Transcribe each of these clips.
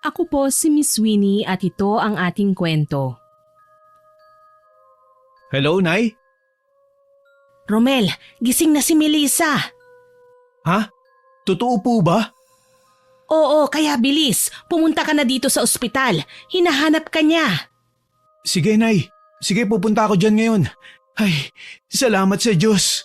Ako po si Miss Winnie at ito ang ating kwento. Hello, Nay? Romel, gising na si Melissa. Ha? Totoo po ba? Oo, kaya bilis. Pumunta ka na dito sa ospital. Hinahanap ka niya. Sige, Nay. Sige, pupunta ako dyan ngayon. Ay, salamat sa Diyos.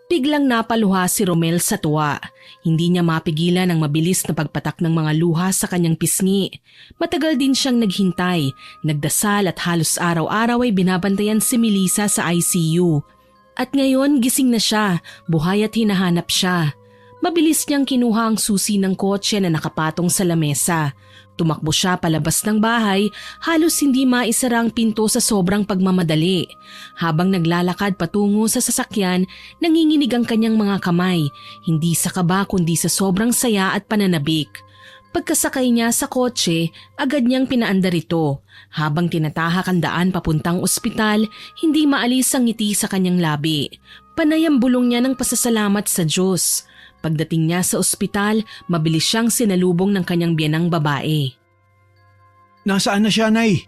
Biglang napaluha si Romel sa tuwa. Hindi niya mapigilan ang mabilis na pagpatak ng mga luha sa kanyang pisngi. Matagal din siyang naghintay, nagdasal at halos araw-araw ay binabantayan si Melissa sa ICU. At ngayon gising na siya, buhay at hinahanap siya. Mabilis niyang kinuha ang susi ng kotse na nakapatong sa lamesa. Tumakbo siya palabas ng bahay, halos hindi maisara ang pinto sa sobrang pagmamadali. Habang naglalakad patungo sa sasakyan, nanginginig ang kanyang mga kamay, hindi sa kaba kundi sa sobrang saya at pananabik. Pagkasakay niya sa kotse, agad niyang pinaandar ito. Habang tinatahak ang daan papuntang ospital, hindi maalis ang ngiti sa kanyang labi. Panay ang bulong niya ng pasasalamat sa Diyos. Pagdating niya sa ospital, mabilis siyang sinalubong ng kanyang biyenang babae. Nasaan na siya, Nay?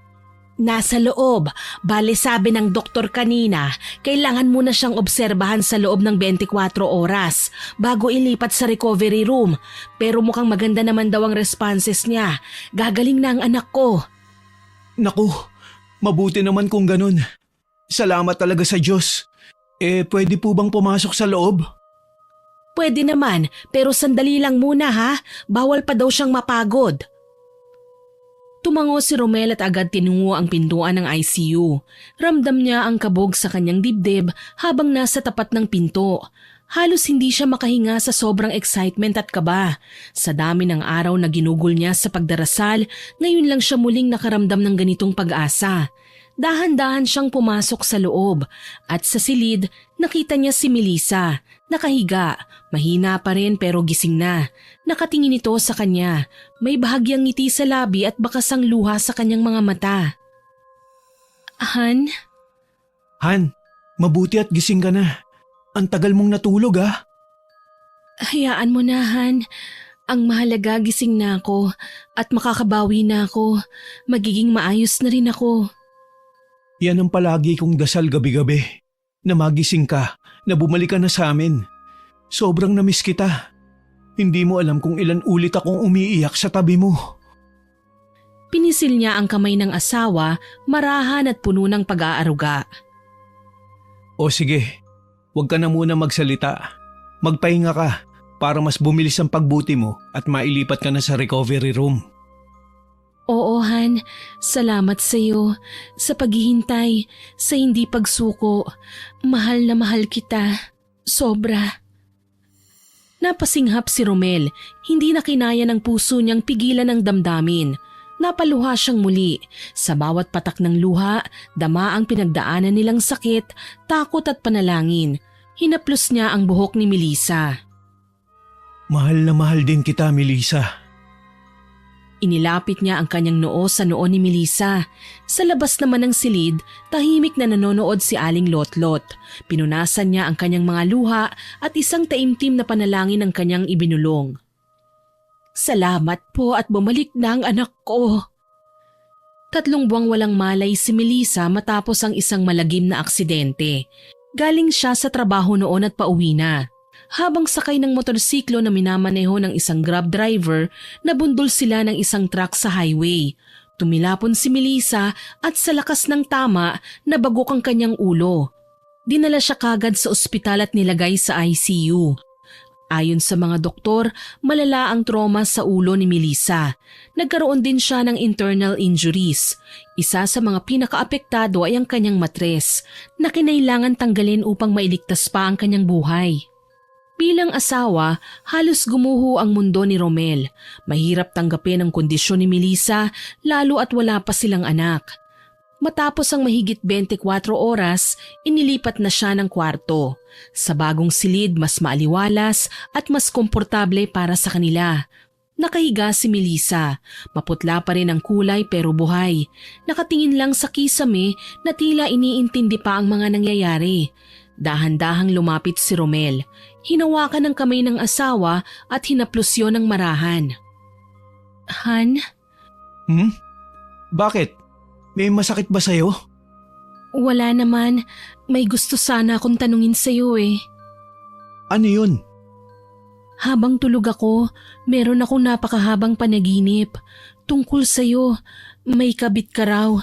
Nasa loob. Bale sabi ng doktor kanina, kailangan mo na siyang obserbahan sa loob ng 24 oras bago ilipat sa recovery room. Pero mukhang maganda naman daw ang responses niya. Gagaling na ang anak ko. Naku, mabuti naman kung ganun. Salamat talaga sa Diyos. Pwede po bang pumasok sa loob? Pwede naman, pero sandali lang muna ha. Bawal pa daw siyang mapagod. Tumango si Romel at agad tinungo ang pintuan ng ICU. Ramdam niya ang kabog sa kanyang dibdib habang nasa tapat ng pinto. Halos hindi siya makahinga sa sobrang excitement at kaba. Sa dami ng araw na ginugol niya sa pagdarasal, ngayon lang siya muling nakaramdam ng ganitong pag-asa. Dahan-dahan siyang pumasok sa loob at sa silid nakita niya si Melissa. Nakahiga, mahina pa rin pero gising na. Nakatingin ito sa kanya. May bahagyang ngiti sa labi at bakasang luha sa kanyang mga mata. Han? Han, mabuti at gising ka na. Ang tagal mong natulog ah. Hayaan mo na, Han. Ang mahalaga gising na ako at makakabawi na ako. Magiging maayos na rin ako. Yan ang palagi kong dasal gabi-gabi. Na magising ka, na bumalik ka na sa amin. Sobrang namiss kita. Hindi mo alam kung ilan ulit akong umiiyak sa tabi mo. Pinisil niya ang kamay ng asawa, marahan at puno ng pag-aaruga. O sige, huwag ka na muna magsalita. Magpahinga ka para mas bumilis ang pagbuti mo at mailipat ka na sa recovery room. Oo, Han. Salamat sa iyo, sa paghihintay, sa hindi pagsuko. Mahal na mahal kita. Sobra. Napasinghap si Romel. Hindi na kinaya ng puso niyang pigilan ang damdamin. Napaluha siyang muli. Sa bawat patak ng luha, dama ang pinagdaanan nilang sakit, takot at panalangin. Hinaplos niya ang buhok ni Melissa. Mahal na mahal din kita, Melissa. Inilapit niya ang kanyang noo sa noo ni Melissa. Sa labas naman ng silid, tahimik na nanonood si Aling Lotlot. Pinunasan niya ang kanyang mga luha at isang taimtim na panalangin ang kanyang ibinulong. Salamat po at bumalik na ang anak ko. 3 buwang walang malay si Melissa matapos ang isang malagim na aksidente. Galing siya sa trabaho noon at pauwi na. Habang sakay ng motorsiklo na minamaneho ng isang grab driver, nabundol sila ng isang truck sa highway. Tumilapon si Melissa at sa lakas ng tama, nabagok ang kanyang ulo. Dinala siya kagad sa ospital at nilagay sa ICU. Ayon sa mga doktor, malala ang trauma sa ulo ni Melissa. Nagkaroon din siya ng internal injuries. Isa sa mga pinakaapektado ay ang kanyang matres, na kinailangan tanggalin upang mailigtas pa ang kanyang buhay. Bilang asawa, halos gumuho ang mundo ni Romel. Mahirap tanggapin ang kondisyon ni Melissa, lalo at wala pa silang anak. Matapos ang mahigit 24 oras, inilipat na siya ng kwarto. Sa bagong silid, mas maaliwalas at mas komportable para sa kanila. Nakahiga si Melissa. Maputla pa rin ang kulay pero buhay. Nakatingin lang sa kisame na tila iniintindi pa ang mga nangyayari. Dahan-dahang lumapit si Romel. Hinawakan ng kamay ng asawa at hinaplos yon ng marahan. Han, Bakit? May masakit ba sa'yo? wala naman. May gusto sana akong tanungin sa'yo eh. Ano yun? Habang tulog ako, meron akong napakahabang panaginip. Tungkol sa'yo, may kabit ka raw.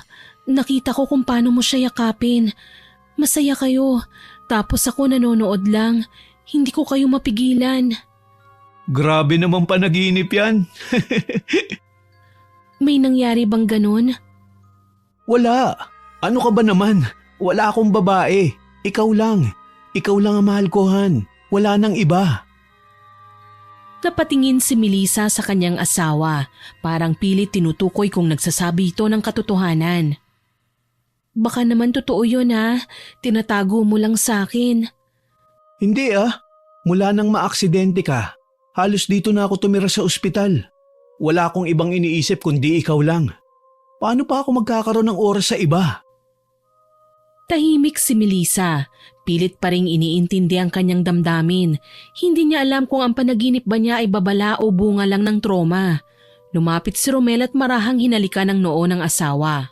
Nakita ko kung paano mo siya yakapin. Masaya kayo, tapos ako nanonood lang. Hindi ko kayo mapigilan. Grabe naman panaginip yan. May nangyari bang ganun? Wala. Ano ka ba naman? Wala akong babae. Ikaw lang. Ikaw lang ang mahal ko, Han. Wala nang iba. Napatingin si Melissa sa kanyang asawa. Parang pilit tinutukoy kung nagsasabi ito ng katotohanan. Baka naman totoo yun ha. Tinatago mo lang sa akin. Hindi ah. Mula nang maaksidente ka, halos dito na ako tumira sa ospital. Wala akong ibang iniisip kundi ikaw lang. Paano pa ako magkakaroon ng oras sa iba? Tahimik si Melissa. Pilit pa ring iniintindi ang kanyang damdamin. Hindi niya alam kung ang panaginip ba niya ay babala o bunga lang ng trauma. Lumapit si Romel at marahang hinalikan ng noo ng asawa.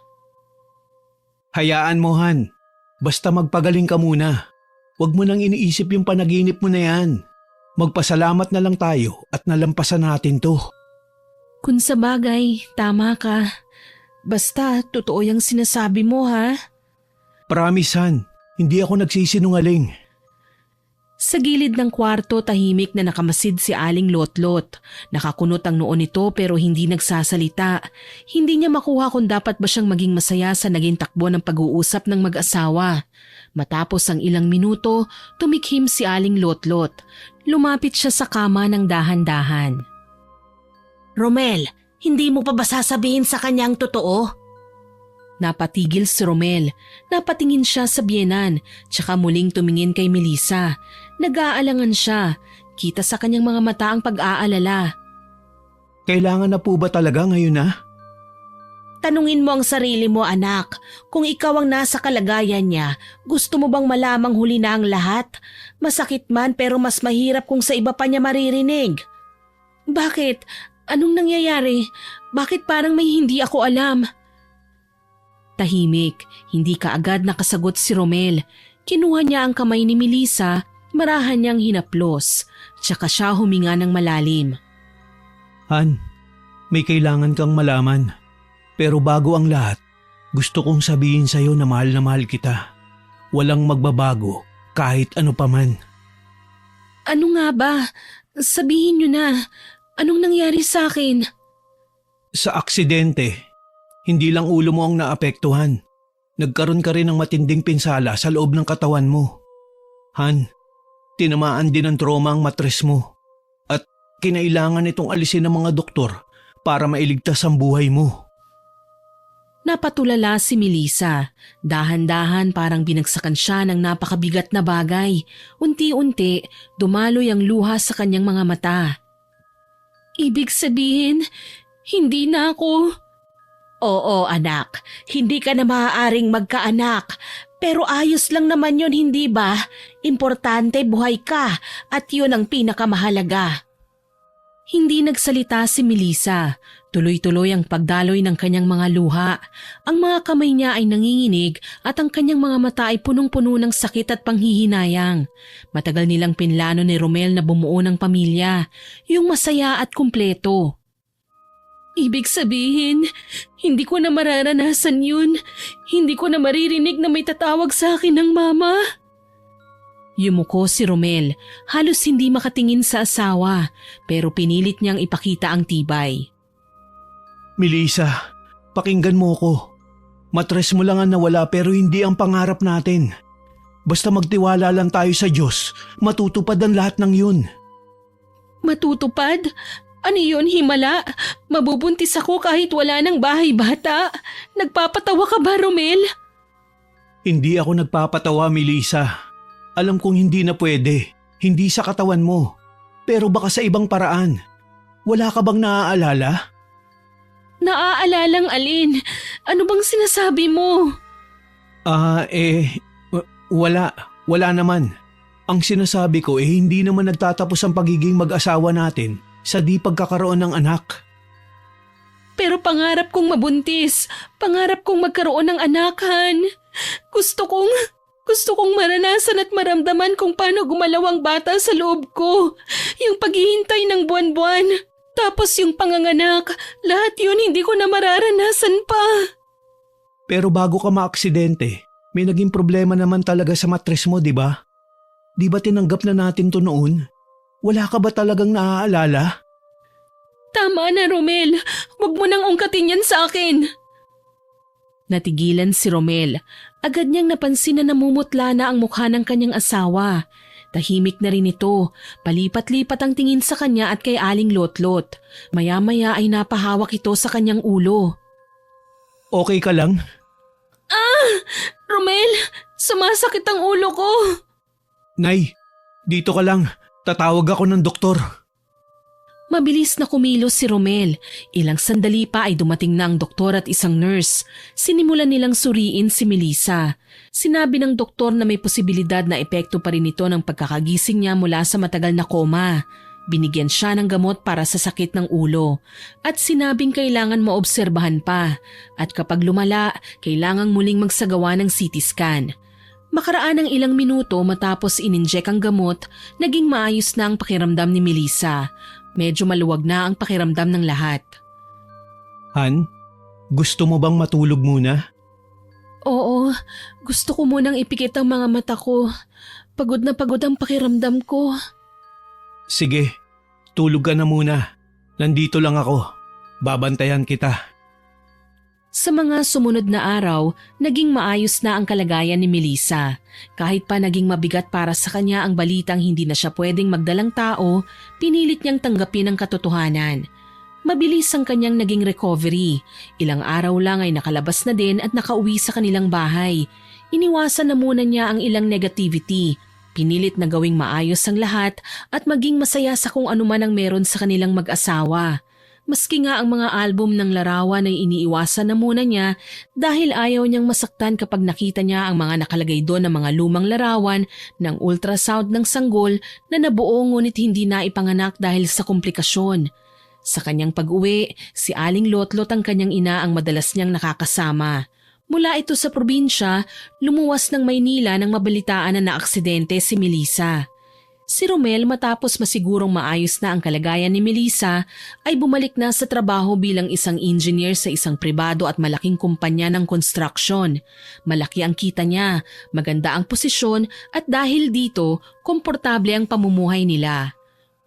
Hayaan mo, Han. Basta magpagaling ka muna. Huwag mo nang iniisip yung panaginip mo na yan. Magpasalamat na lang tayo at nalampasan natin to. Kung sa bagay, tama ka. Basta, totoo yung sinasabi mo ha. Promise, Han. Hindi ako nagsisinungaling. Sa gilid ng kwarto, tahimik na nakamasid si Aling Lotlot. Nakakunot ang noo nito pero hindi nagsasalita. Hindi niya makuha kung dapat ba siyang maging masaya sa naging takbo ng pag-uusap ng mag-asawa. Matapos ang ilang minuto, tumikhim si Aling Lotlot. Lumapit siya sa kama ng dahan-dahan. Romel, hindi mo pa ba sasabihin sa kanyang totoo? Napatigil si Romel. Napatingin siya sa biyenan, tsaka muling tumingin kay Melissa. Nag-aalangan siya. Kita sa kanyang mga mata ang pag-aalala. Kailangan na po ba talaga ngayon na? Tanungin mo ang sarili mo, anak. Kung ikaw ang nasa kalagayan niya, gusto mo bang malamang huli na ang lahat? Masakit man pero mas mahirap kung sa iba pa niya maririnig. Bakit? Anong nangyayari? Bakit parang may hindi ako alam? Tahimik, hindi kaagad nakasagot si Romel. Kinuha niya ang kamay ni Melissa, marahan niyang hinaplos. Tsaka siya huminga ng malalim. Han, may kailangan kang malaman. Pero bago ang lahat, gusto kong sabihin sa'yo na mahal kita. Walang magbabago kahit ano paman. Ano nga ba? Sabihin niyo na. Anong nangyari sa akin? Sa aksidente, hindi lang ulo mo ang naapektuhan. Nagkaroon ka rin ng matinding pinsala sa loob ng katawan mo. Han, tinamaan din ng trauma ang matres mo. At kinailangan itong alisin ng mga doktor para mailigtas ang buhay mo. Napatulala si Melissa. Dahan-dahan parang binagsakan siya ng napakabigat na bagay. Unti-unti, dumaloy ang luha sa kanyang mga mata. Ibig sabihin, hindi na ako... Oo anak, hindi ka na maaaring magkaanak. Pero ayos lang naman yun, hindi ba? Importante buhay ka at yun ang pinakamahalaga. Hindi nagsalita si Melissa. Tuloy-tuloy ang pagdaloy ng kanyang mga luha. Ang mga kamay niya ay nanginginig at ang kanyang mga mata ay punong-puno ng sakit at panghihinayang. Matagal nilang pinlano ni Romel na bumuo ng pamilya, yung masaya at kumpleto. Ibig sabihin, hindi ko na mararanasan yun. Hindi ko na maririnig na may tatawag sa akin ng mama. Yumuko si Romel, halos hindi makatingin sa asawa, pero pinilit niyang ipakita ang tibay. Melissa, pakinggan mo ko. Matres mo lang ang nawala pero hindi ang pangarap natin. Basta magtiwala lang tayo sa Diyos, matutupad ang lahat ng yun. Matutupad? Ano yun, himala? Mabubuntis ako kahit wala ng bahay bata. Nagpapatawa ka ba, Romel? Hindi ako nagpapatawa, Melissa. Alam kong hindi na pwede, hindi sa katawan mo. Pero baka sa ibang paraan. Wala ka bang naaalala? Naaalalang alin? Ano bang sinasabi mo? Wala. Wala naman. Ang sinasabi ko hindi naman nagtatapos ang pagiging mag-asawa natin sa di pagkakaroon ng anak. Pero pangarap kong mabuntis. Pangarap kong magkaroon ng anakan. Gusto kong maranasan at maramdaman kung paano gumalaw ang bata sa loob ko. Yung paghihintay ng buwan-buwan. Tapos yung panganganak. Lahat yun hindi ko na mararanasan pa. Pero bago ka maaksidente, may naging problema naman talaga sa matres mo, di ba? Di ba tinanggap na natin to noon? Wala ka ba talagang naaalala? Tama na, Romel. Huwag mo nang ungkatin yan sa akin. Natigilan si Romel. Agad niyang napansin na namumutla na ang mukha ng kanyang asawa. Tahimik na rin ito. Palipat-lipat ang tingin sa kanya at kay Aling Lotlot. Maya-maya ay napahawak ito sa kanyang ulo. Okay ka lang? Romel, sumasakit ang ulo ko. Nay, dito ka lang. Tatawag ako ng doktor. Mabilis na kumilos si Romel. Ilang sandali pa ay dumating na ang doktor at isang nurse. Sinimulan nilang suriin si Melissa. Sinabi ng doktor na may posibilidad na epekto pa rin ito ng pagkakagising niya mula sa matagal na koma. Binigyan siya ng gamot para sa sakit ng ulo at sinabing kailangan maobserbahan pa at kapag lumala, kailangang muling magsagawa ng CT scan. Makaraan ng ilang minuto matapos ininjek ang gamot, naging maayos na ang pakiramdam ni Melissa. Medyo maluwag na ang pakiramdam ng lahat. Han, gusto mo bang matulog muna? Oo, gusto ko munang ipikit ang mga mata ko. Pagod na pagod ang pakiramdam ko. Sige, tulog ka na muna. Nandito lang ako. Babantayan kita. Sa mga sumunod na araw, naging maayos na ang kalagayan ni Melissa. Kahit pa naging mabigat para sa kanya ang balitang hindi na siya pwedeng magdalang tao, pinilit niyang tanggapin ang katotohanan. Mabilis ang kanyang naging recovery. Ilang araw lang ay nakalabas na din at nakauwi sa kanilang bahay. Iniwasan na muna niya ang ilang negativity. Pinilit na gawing maayos ang lahat at maging masaya sa kung ano man ang meron sa kanilang mag-asawa. Maski nga ang mga album ng larawan ay iniiwasan na muna niya dahil ayaw niyang masaktan kapag nakita niya ang mga nakalagay doon na mga lumang larawan ng ultrasound ng sanggol na nabuo ngunit hindi na ipanganak dahil sa komplikasyon. Sa kanyang pag-uwi, si Aling Lotlot ang kanyang ina ang madalas niyang nakakasama. Mula ito sa probinsya, lumuwas ng Maynila nang mabalitaan na naaksidente si Melissa. Si Romel matapos masigurong maayos na ang kalagayan ni Melissa ay bumalik na sa trabaho bilang isang engineer sa isang pribado at malaking kumpanya ng construction. Malaki ang kita niya, maganda ang posisyon at dahil dito, komportable ang pamumuhay nila.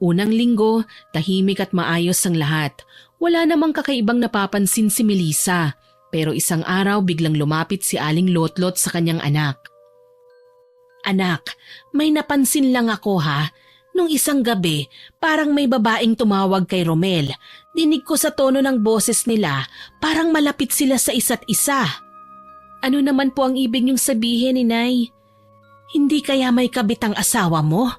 Unang linggo, tahimik at maayos ang lahat. Wala namang kakaibang napapansin si Melissa. Pero isang araw biglang lumapit si Aling Lotlot sa kanyang anak. Anak, may napansin lang ako ha. Nung isang gabi, parang may babaeng tumawag kay Romel. Dinig ko sa tono ng boses nila, parang malapit sila sa isa't isa. Ano naman po ang ibig niyong sabihin, Inay? Hindi kaya may kabit ang asawa mo?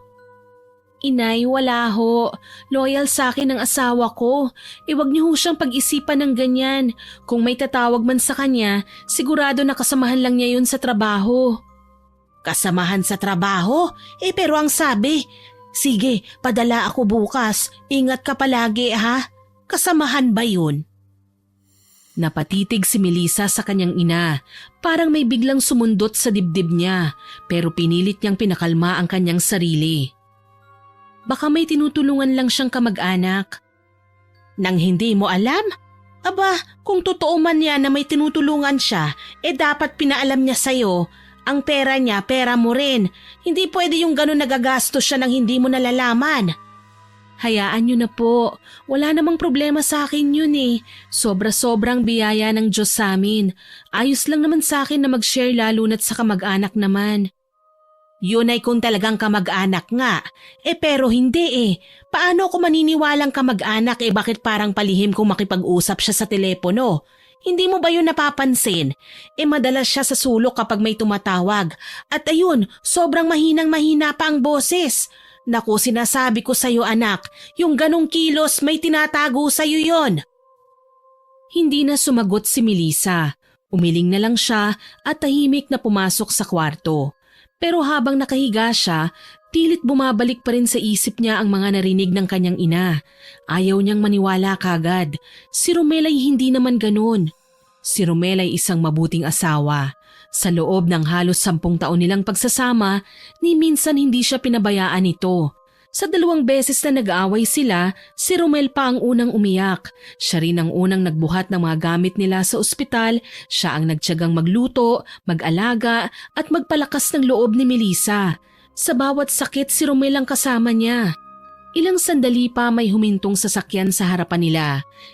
Inay, wala ho. Loyal sa akin ang asawa ko. Iwag niyo ho siyang pag-isipan ng ganyan. Kung may tatawag man sa kanya, sigurado na kasamahan lang niya yun sa trabaho. Kasamahan sa trabaho? Pero ang sabi, sige, padala ako bukas. Ingat ka palagi ha. Kasamahan ba yun? Napatitig si Melissa sa kanyang ina. Parang may biglang sumundot sa dibdib niya. Pero pinilit niyang pinakalma ang kanyang sarili. Baka may tinutulungan lang siyang kamag-anak. Nang hindi mo alam? Aba, kung totoo man yan na may tinutulungan siya, dapat pinaalam niya sa'yo. Ang pera niya, pera mo rin. Hindi pwede yung ganun nagagastos siya nang hindi mo nalalaman. Hayaan niyo na po. Wala namang problema sa akin yun eh. Sobra-sobrang biyaya ng Diyos sa amin. Ayos lang naman sa akin na mag-share lalo na't sa kamag-anak naman. Yun ay kung talagang kamag-anak nga. Pero hindi eh. Paano ako maniniwalang kamag-anak bakit parang palihim kung makipag-usap siya sa telepono? Hindi mo ba yun napapansin? Madalas siya sa sulok kapag may tumatawag. At ayun, sobrang mahinang-mahina pa ang boses. Naku, sinasabi ko sa'yo anak, yung ganong kilos may tinatago sa'yo yon. Hindi na sumagot si Melissa. Umiling na lang siya at tahimik na pumasok sa kwarto. Pero habang nakahiga siya, pilit bumabalik pa rin sa isip niya ang mga narinig ng kanyang ina. Ayaw niyang maniwala kagad. Si Romel ay hindi naman ganun. Si Romel ay isang mabuting asawa. Sa loob ng halos 10 taon nilang pagsasama, ni minsan hindi siya pinabayaan nito. Sa 2 beses na nag-aaway sila, si Romel pa ang unang umiyak. Siya rin ang unang nagbuhat ng mga gamit nila sa ospital, siya ang nagtiyagang magluto, mag-alaga at magpalakas ng loob ni Melissa. Sa bawat sakit si Romel ang kasama niya. Ilang sandali pa may humintong sasakyan sa harapan nila.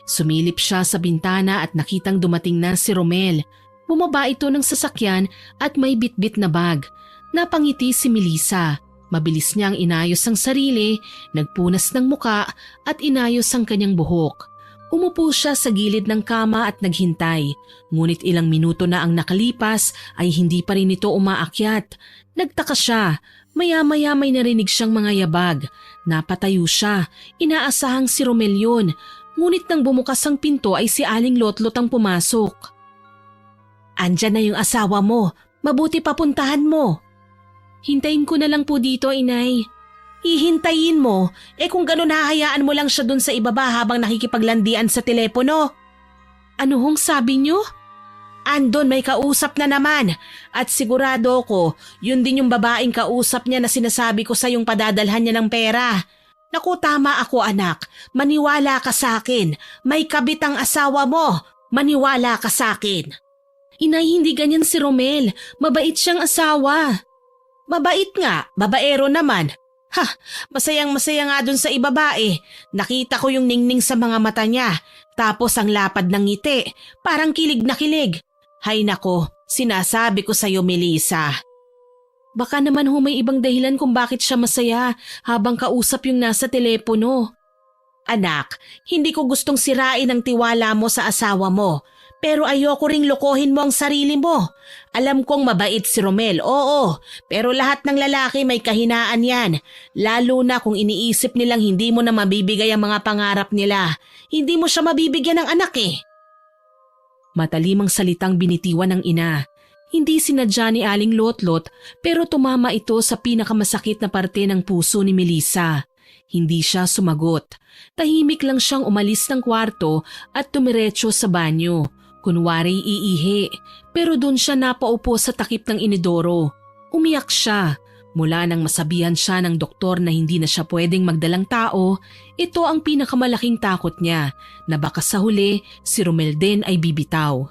Sumilip siya sa bintana at nakitang dumating na si Romel. Bumaba ito ng sasakyan at may bitbit na bag. Napangiti si Melissa. Mabilis niyang inayos ang sarili, nagpunas ng muka at inayos ang kanyang buhok. Umupo siya sa gilid ng kama at naghintay. Ngunit ilang minuto na ang nakalipas ay hindi pa rin ito umaakyat. Nagtaka siya. Maya-maya may narinig siyang mga yabag. Napatayo siya. Inaasahang si Romel yun. Ngunit nang bumukas ang pinto ay si Aling Lotlot ang pumasok. "Andyan na yung asawa mo. Mabuti papuntahan mo." "Hintayin ko na lang po dito, Inay." "Hihintayin mo? Kung gano'n hahayaan mo lang siya dun sa ibaba habang nakikipaglandian sa telepono." "Ano hong sabi niyo?" "Andon may kausap na naman at sigurado ko yun din yung babaeng kausap niya na sinasabi ko sa yung padadalhan niya ng pera. Naku, tama ako anak, maniwala ka sa akin, may kabit ang asawa mo, maniwala ka sa akin." "Inay, hindi ganyan si Romel, mabait siyang asawa." "Mabait nga, babaero naman. Masayang-masaya nga dun sa ibaba eh. Nakita ko yung ningning sa mga mata niya, tapos ang lapad ng ngiti, parang kilig na kilig. Hay nako, sinasabi ko sa'yo, Melissa." "Baka naman may ibang dahilan kung bakit siya masaya habang kausap yung nasa telepono." "Anak, hindi ko gustong sirain ang tiwala mo sa asawa mo. Pero ayoko ring lokohin mo ang sarili mo. Alam kong mabait si Romel, oo. Pero lahat ng lalaki may kahinaan yan. Lalo na kung iniisip nilang hindi mo na mabibigay ang mga pangarap nila. Hindi mo siya mabibigyan ng anak eh." Matalimang salitang binitiwan ng ina. Hindi sinadya ni Aling Lotlot pero tumama ito sa pinakamasakit na parte ng puso ni Melissa. Hindi siya sumagot. Tahimik lang siyang umalis ng kwarto at tumiretso sa banyo. Kunwari iihi, pero doon siya napaupo sa takip ng inidoro. Umiyak siya. Mula nang masabihan siya ng doktor na hindi na siya pwedeng magdalang tao, ito ang pinakamalaking takot niya, na baka sa huli si Romel din ay bibitaw.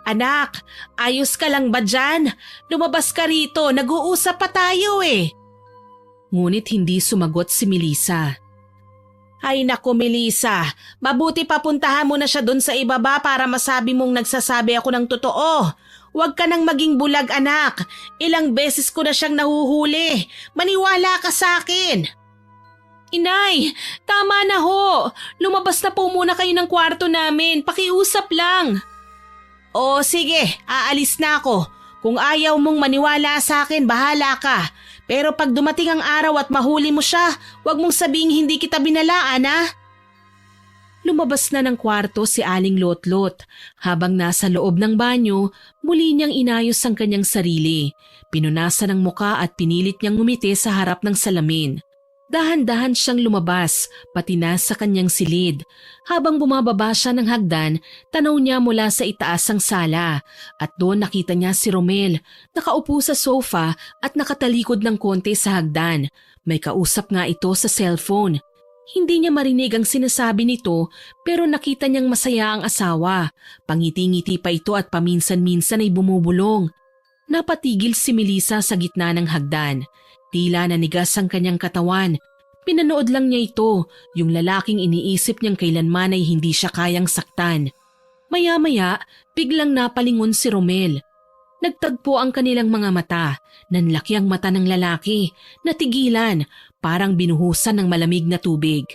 "Anak, ayos ka lang ba dyan? Lumabas ka rito, nag-uusap pa tayo eh." Ngunit hindi sumagot si Melissa. "Ay nako Melissa, mabuti papuntahan mo na siya dun sa ibaba para masabi mong nagsasabi ako ng totoo. Huwag ka nang maging bulag anak, ilang beses ko na siyang nahuhuli, maniwala ka sa akin." "Inay, tama na ho, lumabas na po muna kayo ng kwarto namin, pakiusap lang." "O sige, aalis na ako. Kung ayaw mong maniwala sa akin, bahala ka. Pero pag dumating ang araw at mahuli mo siya, huwag mong sabihing hindi kita binalaan ha." Lumabas na ng kwarto si Aling Lotlot. Habang nasa loob ng banyo, muli niyang inayos ang kanyang sarili. Pinunasan ang muka at pinilit niyang ngumiti sa harap ng salamin. Dahan-dahan siyang lumabas, pati na sa kanyang silid. Habang bumababa siya ng hagdan, tanaw niya mula sa itaas ang sala. At doon nakita niya si Romel, nakaupo sa sofa at nakatalikod ng konti sa hagdan. May kausap nga ito sa cellphone. Hindi niya marinig ang sinasabi nito pero nakita niyang masaya ang asawa. Pangiti-ngiti pa ito at paminsan-minsan ay bumubulong. Napatigil si Melissa sa gitna ng hagdan. Tila nanigas ang kanyang katawan. Pinanood lang niya ito, yung lalaking iniisip niyang kailanman ay hindi siya kayang saktan. Maya-maya, biglang napalingon si Romel. Nagtagpo ang kanilang mga mata. Nanlaki ang mata ng lalaki. Natigilan, parang binuhusan ng malamig na tubig.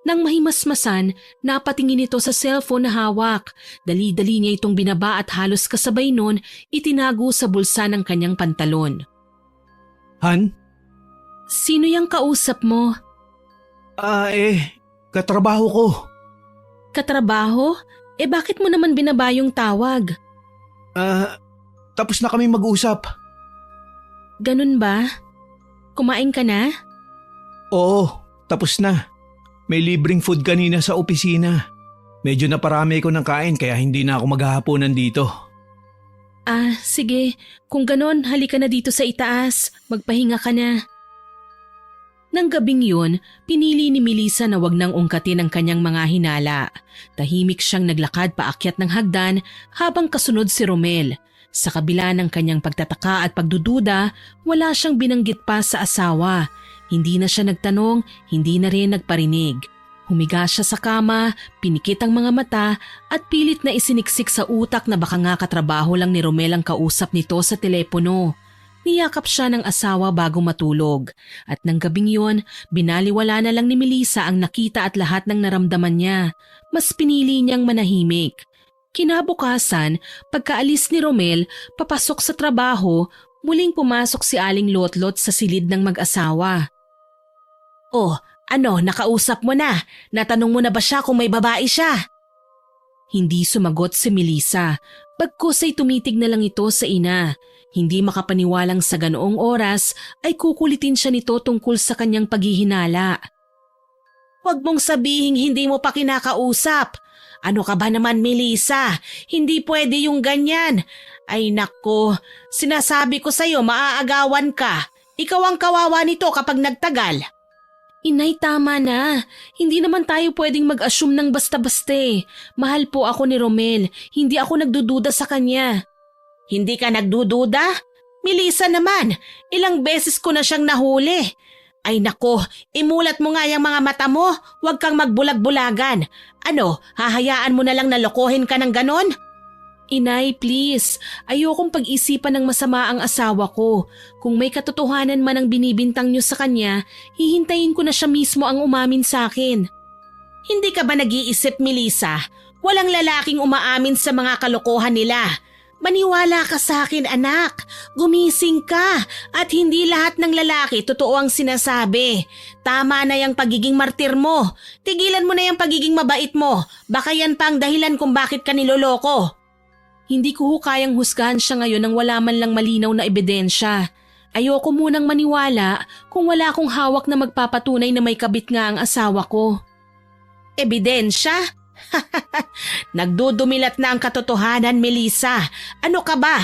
Nang mahimasmasan, napatingin ito sa cellphone na hawak. Dali-dali niya itong binaba at halos kasabay nun, itinago sa bulsa ng kanyang pantalon. "Han? Sino yung kausap mo?" Katrabaho ko." "Katrabaho? Bakit mo naman binaba yung tawag?" Tapos na kami mag-usap." Ganun ba? Kumain ka na? Oo, tapos na. May libreng food kanina sa opisina. Medyo naparami ko ng kain kaya hindi na ako maghahaponan dito. Sige. Kung ganon, halika na dito sa itaas. Magpahinga ka na. Nang gabing yun, pinili ni Melissa na wag nang ungkatin ang kanyang mga hinala. Tahimik siyang naglakad paakyat ng hagdan habang kasunod si Romel. Sa kabila ng kanyang pagtataka at pagdududa, wala siyang binanggit pa sa asawa. Hindi na siya nagtanong, hindi na rin nagparinig. Humiga siya sa kama, pinikit ang mga mata at pilit na isiniksik sa utak na baka nga katrabaho lang ni Romel ang kausap nito sa telepono. Niyakap siya ng asawa bago matulog. At nang gabing yun, binaliwala na lang ni Melissa ang nakita at lahat ng naramdaman niya. Mas pinili niyang manahimik. Kinabukasan, pagkaalis ni Romel, papasok sa trabaho, muling pumasok si Aling Lotlot sa silid ng mag-asawa. "Oh, ano, nakausap mo na? Natanong mo na ba siya kung may babae siya?" Hindi sumagot si Melissa. Bagkus ay tumitig na lang ito sa ina. Hindi makapaniwalang sa ganoong oras ay kukulitin siya nito tungkol sa kanyang paghihinala. "Huwag mong sabihing hindi mo pa kinakausap. Ano ka ba naman, Melissa? Hindi pwede yung ganyan. Ay nako, sinasabi ko sa'yo maaagawan ka. Ikaw ang kawawa nito kapag nagtagal." "Inay, tama na. Hindi naman tayo pwedeng mag-assume ng basta-basta eh. Mahal po ako ni Romel. Hindi ako nagdududa sa kanya." "Hindi ka nagdududa? Melissa naman, ilang beses ko na siyang nahuli. Ay nako, imulat mo nga yung mga mata mo. Huwag kang magbulag-bulagan. Ano, hahayaan mo na lang na lokohin ka ng ganon?" "Inay, please. Ayokong pag-isipan ng masama ang asawa ko. Kung may katotohanan man ang binibintang niyo sa kanya, hihintayin ko na siya mismo ang umamin sa akin." "Hindi ka ba nag-iisip, Melissa? Walang lalaking umaamin sa mga kalokohan nila. Maniwala ka sa akin, anak. Gumising ka at hindi lahat ng lalaki totoo ang sinasabi. Tama na yung pagiging martir mo. Tigilan mo na yung pagiging mabait mo. Baka yan pa ang dahilan kung bakit ka niloloko." Hindi ko kayang husgahan siya ngayon nang wala man lang malinaw na ebidensya. Ayoko munang maniwala kung wala akong hawak na magpapatunay na may kabit nga ang asawa ko. "Ebidensya? Nagdudumilat na ang katotohanan, Melissa. Ano ka ba?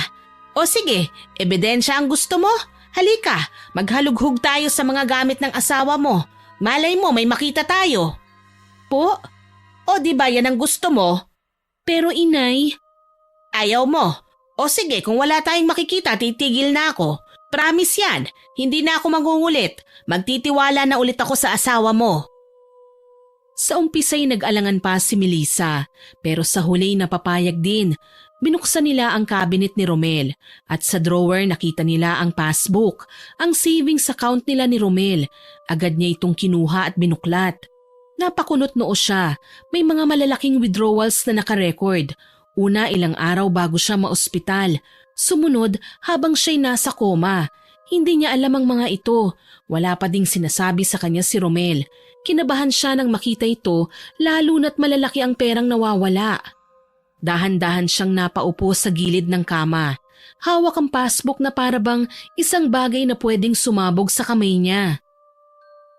O sige, ebidensya ang gusto mo? Halika, maghalughug tayo sa mga gamit ng asawa mo. Malay mo may makita tayo." "Po? O di ba yan ang gusto mo?" "Pero inay..." "Ayaw mo? O sige, kung wala tayong makikita, titigil na ako. Promise yan, hindi na ako mangungulit. Magtitiwala na ulit ako sa asawa mo." Sa umpisa'y nag-alangan pa si Melissa, pero sa huli napapayag din. Binuksan nila ang cabinet ni Romel at sa drawer nakita nila ang passbook, ang savings account nila ni Romel. Agad niya itong kinuha at binuklat. Napakunot noo siya, may mga malalaking withdrawals na nakarecord. Una ilang araw bago siya maospital. Sumunod habang siya'y nasa koma. Hindi niya alam ang mga ito. Wala pa ding sinasabi sa kanya si Romel. Kinabahan siya nang makita ito lalo na't malalaki ang perang nawawala. Dahan-dahan siyang napaupo sa gilid ng kama. Hawak ang passbook na parabang isang bagay na pwedeng sumabog sa kamay niya.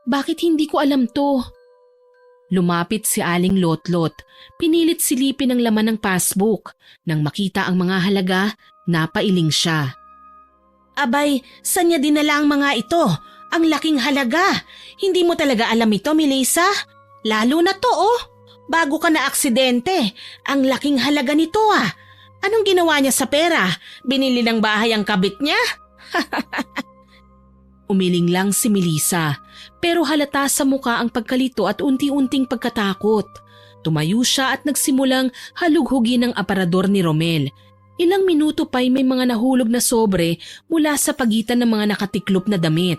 "Bakit hindi ko alam to?" Lumapit si Aling Lotlot. Pinilit silipin ang laman ng passbook. Nang makita ang mga halaga, napailing siya. "Abay, saan niya dinala ang mga ito? Ang laking halaga. Hindi mo talaga alam ito, Melissa? Lalo na to, oh. Bago ka na aksidente. Ang laking halaga nito, ah. Anong ginawa niya sa pera? Binili ng bahay ang kabit niya?" Umiling lang si Melissa, pero halata sa muka ang pagkalito at unti-unting pagkatakot. Tumayo siya at nagsimulang halughugin ang aparador ni Romel. Ilang minuto pa'y may mga nahulog na sobre mula sa pagitan ng mga nakatiklop na damit.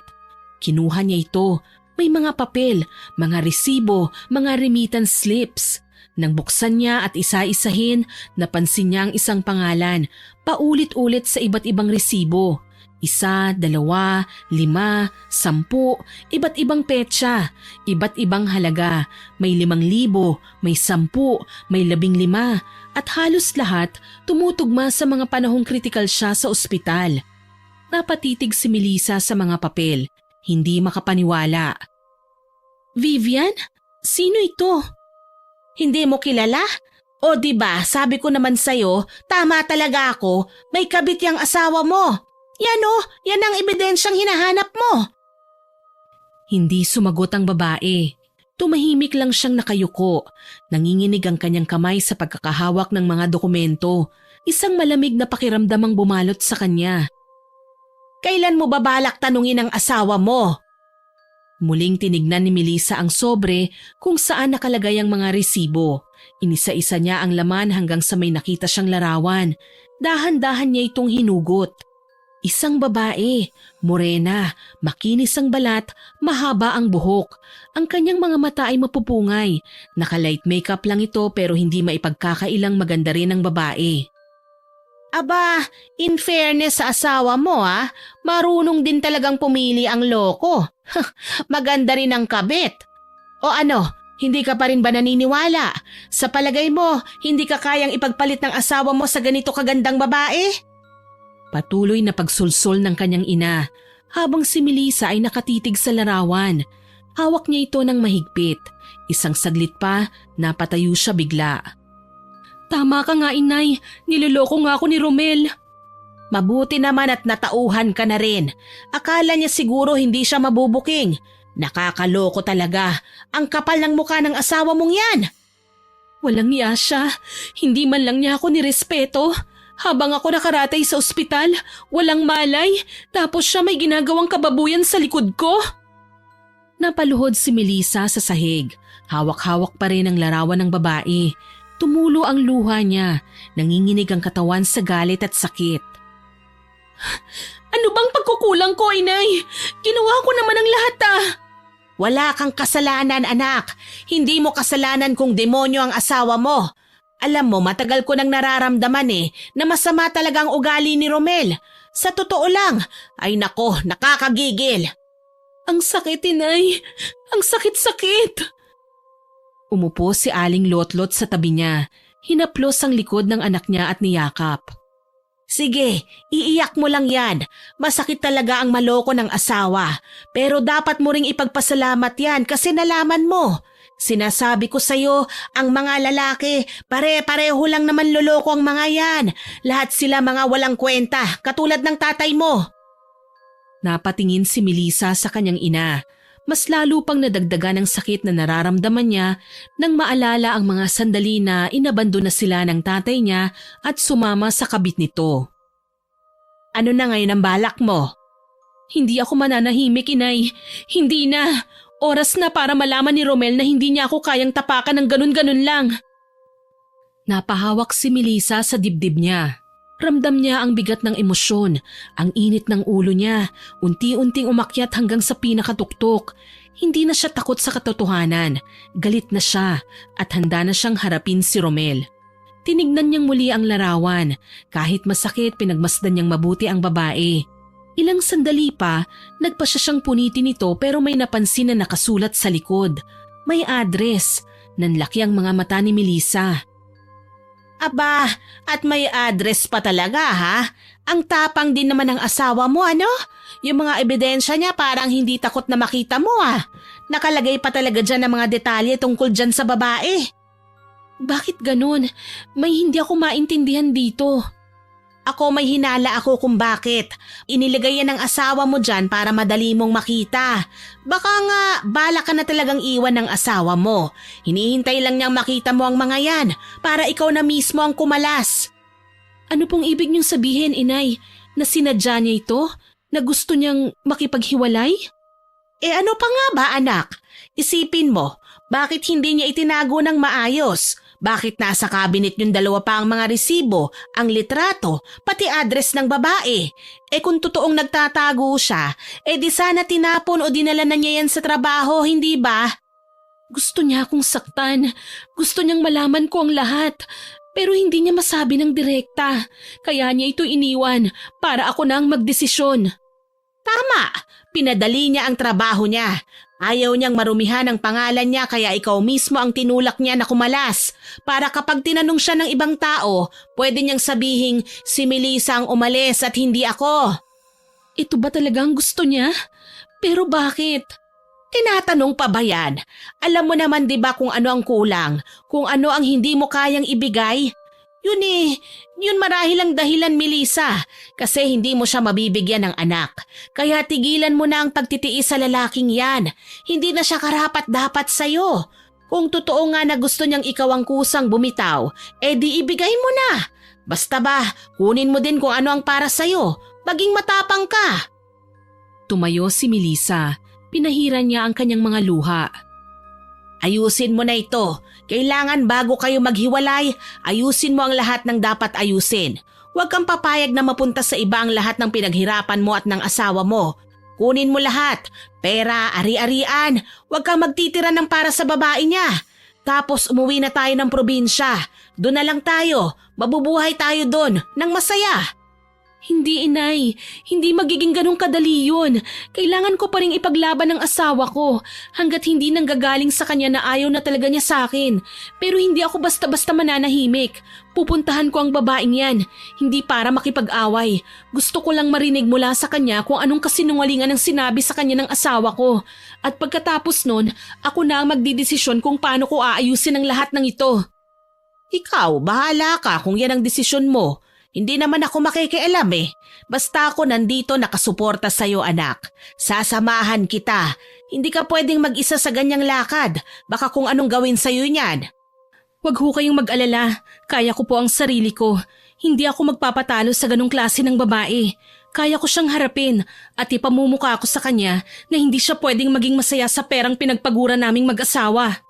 Kinuha niya ito. May mga papel, mga resibo, mga remittance slips. Nang buksan niya at isa-isahin, napansin niya ang isang pangalan, paulit-ulit sa iba't ibang resibo. 1, 2, 5, 10, iba't ibang petsa, iba't ibang halaga. May 5,000, may 10, may 15, at halos lahat tumutugma sa mga panahong kritikal siya sa ospital. Napatitig si Melissa sa mga papel, hindi makapaniwala. Vivian? Sino ito? Hindi mo kilala? O di ba, sabi ko naman sa'yo, tama talaga ako, may kabit yang asawa mo. Yan o, yan ang ebidensyang hinahanap mo. Hindi sumagot ang babae. Tumahimik lang siyang nakayuko. Nanginginig ang kanyang kamay sa pagkakahawak ng mga dokumento. Isang malamig na pakiramdam ang bumalot sa kanya. Kailan mo ba balak tanungin ang asawa mo? Muling tinignan ni Melissa ang sobre kung saan nakalagay ang mga resibo. Inisa-isa niya ang laman hanggang sa may nakita siyang larawan. Dahan-dahan niya itong hinugot. Isang babae, morena, makinis ang balat, mahaba ang buhok. Ang kanyang mga mata ay mapupungay. Naka-light makeup lang ito pero hindi maipagkakailang maganda rin ang babae. Aba, in fairness sa asawa mo marunong din talagang pumili ang loko. Maganda rin ang kabit. O ano, hindi ka pa rin ba naniniwala? Sa palagay mo, hindi ka kayang ipagpalit ng asawa mo sa ganito kagandang babae? Patuloy na pagsulsol ng kanyang ina habang si Melissa ay nakatitig sa larawan. Hawak niya ito ng mahigpit. Isang saglit pa, napatayo siya bigla. Tama ka nga, inay. Niloloko nga ako ni Romel. Mabuti naman at natauhan ka na rin. Akala niya siguro hindi siya mabubuking. Nakakaloko talaga. Ang kapal ng mukha ng asawa mong yan. Walang iya siya. Hindi man lang niya ako nirespeto. Habang ako nakaratay sa ospital, walang malay, tapos siya may ginagawang kababuyan sa likod ko. Napaluhod si Melissa sa sahig. Hawak-hawak pa rin ang larawan ng babae. Tumulo ang luha niya. Nanginginig ang katawan sa galit at sakit. Ano bang pagkukulang ko, inay? Ginawa ko naman ang lahat Wala kang kasalanan, anak. Hindi mo kasalanan kung demonyo ang asawa mo. Alam mo, matagal ko nang nararamdaman na masama talagang ugali ni Romel. Sa totoo lang, ay nako, nakakagigil. Ang sakit, inay. Ang sakit-sakit. Umupo si Aling Lotlot sa tabi niya. Hinaplos ang likod ng anak niya at niyakap. Sige, iiyak mo lang yan. Masakit talaga ang maloko ng asawa. Pero dapat mo ring ipagpasalamat yan kasi nalaman mo. Sinasabi ko sa'yo, ang mga lalaki, pare-pareho lang naman loloko ang mga yan. Lahat sila mga walang kwenta, katulad ng tatay mo. Napatingin si Melissa sa kanyang ina. Mas lalo pang nadagdagan ng sakit na nararamdaman niya nang maalala ang mga sandali na inabandon na sila ng tatay niya at sumama sa kabit nito. Ano na ngayon ang balak mo? Hindi ako mananahimik, inay. Hindi na. Oras na para malaman ni Romel na hindi niya ako kayang tapakan ng ganun-ganun lang. Napahawak si Melissa sa dibdib niya. Ramdam niya ang bigat ng emosyon, ang init ng ulo niya, unti-unting umakyat hanggang sa pinakatuktok. Hindi na siya takot sa katotohanan, galit na siya at handa na siyang harapin si Romel. Tinignan niyang muli ang larawan, kahit masakit pinagmasdan niyang mabuti ang babae. Ilang sandali pa, nagpa siya siyang punitin nito pero may napansin na nakasulat sa likod. May address. Nanlaki ang mga mata ni Melissa. Aba, at may address pa talaga Ang tapang din naman ng asawa mo, ano? Yung mga ebidensya niya parang hindi takot na makita mo Nakalagay pa talaga dyan ang mga detalye tungkol dyan sa babae. Bakit ganun? May hindi ako maintindihan dito. Ako may hinala ako kung bakit. Inilagay yan ng asawa mo dyan para madali mong makita. Baka nga bala ka na talagang iwan ng asawa mo. Hinihintay lang niyang makita mo ang mga yan para ikaw na mismo ang kumalas. Ano pong ibig niyong sabihin, inay? Na sinadya niya ito? Na gusto niyang makipaghiwalay? Ano pa nga ba, anak? Isipin mo, bakit hindi niya itinago ng maayos? Bakit nasa cabinet yung dalawa pa ang mga resibo, ang litrato, pati address ng babae? Kung totoong nagtatago siya, di sana tinapon o dinala na niya yan sa trabaho, hindi ba? Gusto niya akong saktan. Gusto niyang malaman ko ang lahat. Pero hindi niya masabi ng direkta. Kaya niya ito iniwan para ako na ang magdesisyon. Tama! Pinadali niya ang trabaho niya. Ayaw niyang marumihan ang pangalan niya kaya ikaw mismo ang tinulak niya na kumalas. Para kapag tinanong siya ng ibang tao, pwede niyang sabihing si Melissa ang umalis at hindi ako. Ito ba talagang gusto niya? Pero bakit? Tinatanong pa ba yan? Alam mo naman 'di ba kung ano ang kulang, kung ano ang hindi mo kayang ibigay? Yun marahil ang dahilan, Melissa, kasi hindi mo siya mabibigyan ng anak. Kaya tigilan mo na ang pagtitiis sa lalaking yan. Hindi na siya karapat-dapat sa'yo. Kung totoo nga na gusto niyang ikaw ang kusang bumitaw, di ibigay mo na. Basta ba, kunin mo din kung ano ang para sa'yo. Maging matapang ka. Tumayo si Melissa. Pinahiran niya ang kanyang mga luha. Ayusin mo na ito. Kailangan bago kayo maghiwalay, ayusin mo ang lahat ng dapat ayusin. Huwag kang papayag na mapunta sa iba ang lahat ng pinaghirapan mo at ng asawa mo. Kunin mo lahat. Pera, ari-arian. Huwag kang magtitira ng para sa babae niya. Tapos umuwi na tayo ng probinsya. Doon na lang tayo. Mabubuhay tayo doon ng masaya. Hindi, inay. Hindi magiging ganun kadali yun. Kailangan ko pa rin ipaglaban ng asawa ko hanggat hindi nanggagaling sa kanya na ayaw na talaga niya sa akin. Pero hindi ako basta-basta mananahimik. Pupuntahan ko ang babaeng yan. Hindi para makipag-away. Gusto ko lang marinig mula sa kanya kung anong kasinungalingan ang sinabi sa kanya ng asawa ko. At pagkatapos nun, ako na ang magdidesisyon kung paano ko aayusin ang lahat ng ito. Ikaw, bahala ka kung yan ang desisyon mo. Hindi naman ako makikialam eh. Basta ako nandito nakasuporta sa'yo, anak. Sasamahan kita. Hindi ka pwedeng mag-isa sa ganyang lakad. Baka kung anong gawin sa'yo niyan. Huwag ho kayong mag-alala. Kaya ko po ang sarili ko. Hindi ako magpapatalo sa ganong klase ng babae. Kaya ko siyang harapin at ipamumuka ako sa kanya na hindi siya pwedeng maging masaya sa perang pinagpagura naming mag-asawa.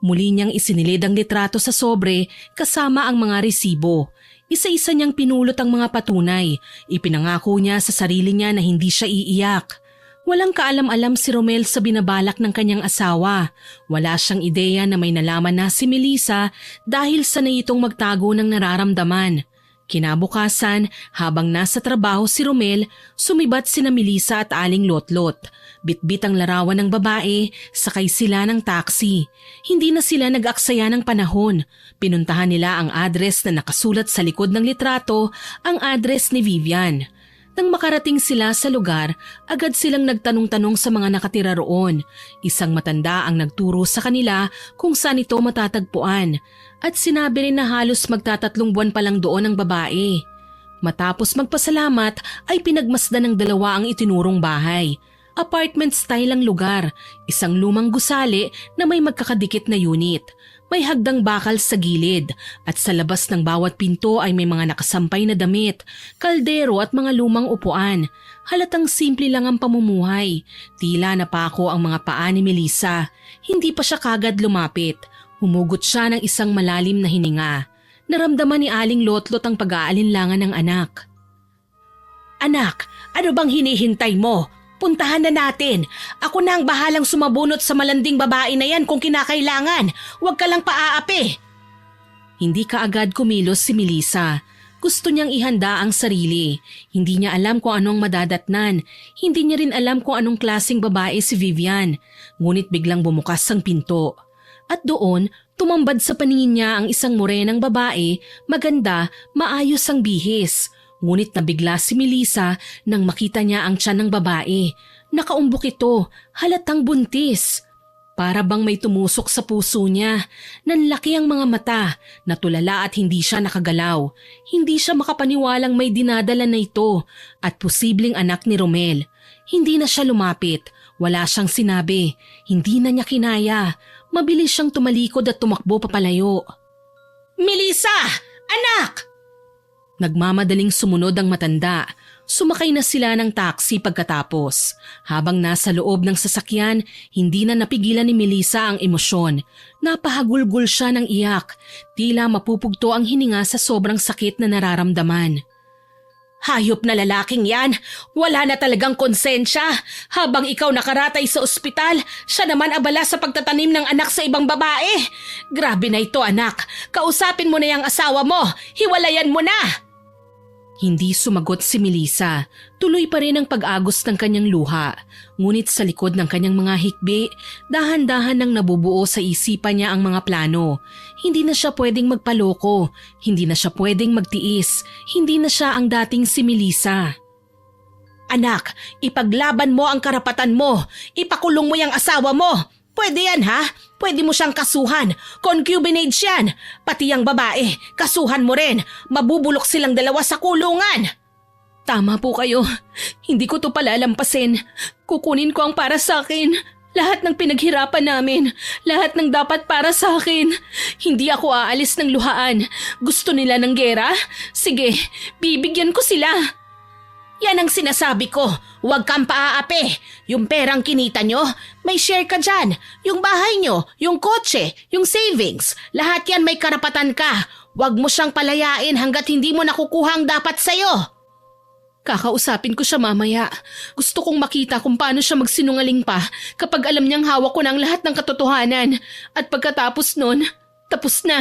Muli niyang isinilid ang litrato sa sobre kasama ang mga resibo. Isa-isa niyang pinulot ang mga patunay. Ipinangako niya sa sarili niya na hindi siya iiyak. Walang kaalam-alam si Romel sa binabalak ng kanyang asawa. Wala siyang ideya na may nalaman na si Melissa dahil sanay itong magtago ng nararamdaman. Kinabukasan, habang nasa trabaho si Romel, sumibat sina Melissa at Aling Lotlot. Bitbit ang larawan ng babae, sakay sila ng taxi. Hindi na sila nag-aksaya ng panahon. Pinuntahan nila ang address na nakasulat sa likod ng litrato, ang address ni Vivian. Nang makarating sila sa lugar, agad silang nagtanong-tanong sa mga nakatira roon. Isang matanda ang nagturo sa kanila kung saan ito matatagpuan. At sinabi rin na halos magtatatlong buwan pa lang doon ang babae. Matapos magpasalamat ay pinagmasdan ng dalawa ang itinurong bahay. Apartment style ang lugar, isang lumang gusali na may magkakadikit na unit. May hagdang bakal sa gilid at sa labas ng bawat pinto ay may mga nakasampay na damit, kaldero at mga lumang upuan. Halatang simple lang ang pamumuhay. Tila napako ang mga paa ni Melissa. Hindi pa siya kagad lumapit. Humugot siya ng isang malalim na hininga. Naramdaman ni Aling Lotlot ang pag-aalinlangan ng anak. Anak, ano bang hinihintay mo? Puntahan na natin. Ako na ang bahalang sumabunot sa malanding babae na yan kung kinakailangan. Huwag ka lang paaapi. Hindi kaagad kumilos si Melissa. Gusto niyang ihanda ang sarili. Hindi niya alam kung anong madadatnan. Hindi niya rin alam kung anong klaseng babae si Vivian. Ngunit biglang bumukas ang pinto. At doon, tumambad sa paningin niya ang isang morenang babae, maganda, maayos ang bihis. Ngunit nabigla si Melissa nang makita niya ang tiyan ng babae. Nakaumbok ito, halatang buntis. Para bang may tumusok sa puso niya. Nanlaki ang mga mata, natulala at hindi siya nakagalaw. Hindi siya makapaniwalang may dinadala na ito at posibleng anak ni Romel. Hindi na siya lumapit, wala siyang sinabi, hindi na niya kinaya. Mabilis siyang tumalikod at tumakbo papalayo. Melissa! Anak! Nagmamadaling sumunod ang matanda. Sumakay na sila ng taxi pagkatapos. Habang nasa loob ng sasakyan, hindi na napigilan ni Melissa ang emosyon. Napahagulgol siya ng iyak. Tila mapupugto ang hininga sa sobrang sakit na nararamdaman. Hayop na lalaking yan! Wala na talagang konsensya! Habang ikaw nakaratay sa ospital, siya naman abala sa pagtatanim ng anak sa ibang babae! Grabe na ito, anak! Kausapin mo na yung asawa mo! Hiwalayan mo na! Hindi sumagot si Melissa. Tuloy pa rin ang pag-agos ng kanyang luha. Ngunit sa likod ng kanyang mga hikbi, dahan-dahan nang nabubuo sa isipan niya ang mga plano. Hindi na siya pwedeng magpaloko. Hindi na siya pwedeng magtiis. Hindi na siya ang dating si Melissa. Anak, ipaglaban mo ang karapatan mo. Ipakulong mo yung asawa mo. Pwede yan ha? Pwede mo siyang kasuhan. Concubinage yan. Pati yung babae, kasuhan mo rin. Mabubulok silang dalawa sa kulungan. Tama po kayo. Hindi ko to palalampasin. Kukunin ko ang para sa akin. Lahat ng pinaghirapan namin. Lahat ng dapat para sa akin. Hindi ako aalis ng luhaan. Gusto nila ng gera? Sige, bibigyan ko sila. Yan ang sinasabi ko. Huwag kang paaapi. Yung perang kinita nyo, may share ka dyan. Yung bahay nyo, yung kotse, yung savings. Lahat yan may karapatan ka. Huwag mo siyang palayain hanggat hindi mo nakukuha ang dapat sa'yo. Kakausapin ko siya mamaya. Gusto kong makita kung paano siya magsinungaling pa kapag alam niyang hawak ko na ang lahat ng katotohanan. At pagkatapos nun, tapos na.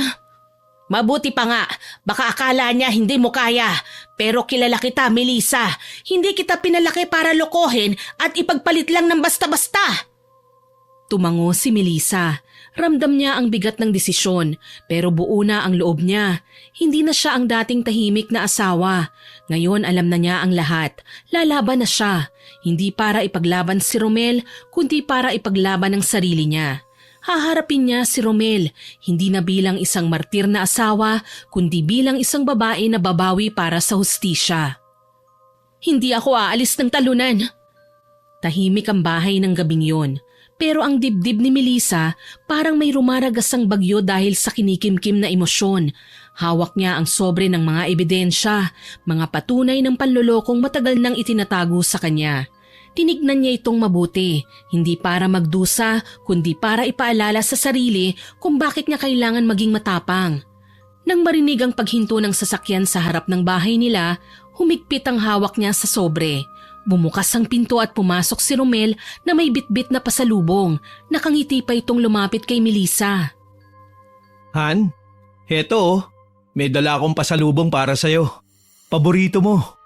Mabuti pa nga, baka akala niya hindi mo kaya. Pero kilala kita, Melissa. Hindi kita pinalaki para lokohin at ipagpalit lang ng basta-basta. Tumango si Melissa. Ramdam niya ang bigat ng desisyon, pero buo na ang loob niya. Hindi na siya ang dating tahimik na asawa. Ngayon alam na niya ang lahat. Lalaban na siya. Hindi para ipaglaban si Romel, kundi para ipaglaban ang sarili niya. Haharapin niya si Romel, hindi na bilang isang martir na asawa, kundi bilang isang babae na babawi para sa hustisya. Hindi ako aalis ng talunan. Tahimik ang bahay ng gabing yon. Pero ang dibdib ni Melissa parang may rumaragasang bagyo dahil sa kinikimkim na emosyon. Hawak niya ang sobre ng mga ebidensya, mga patunay ng panlolokong matagal nang itinatago sa kanya. Tinignan niya itong mabuti, hindi para magdusa, kundi para ipaalala sa sarili kung bakit niya kailangan maging matapang. Nang marinig ang paghinto ng sasakyan sa harap ng bahay nila, humigpit ang hawak niya sa sobre. Bumukas ang pinto at pumasok si Romel na may bitbit na pasalubong. Nakangiti pa itong lumapit kay Melissa. Han, heto oh. May dala akong pasalubong para sa'yo. Paborito mo.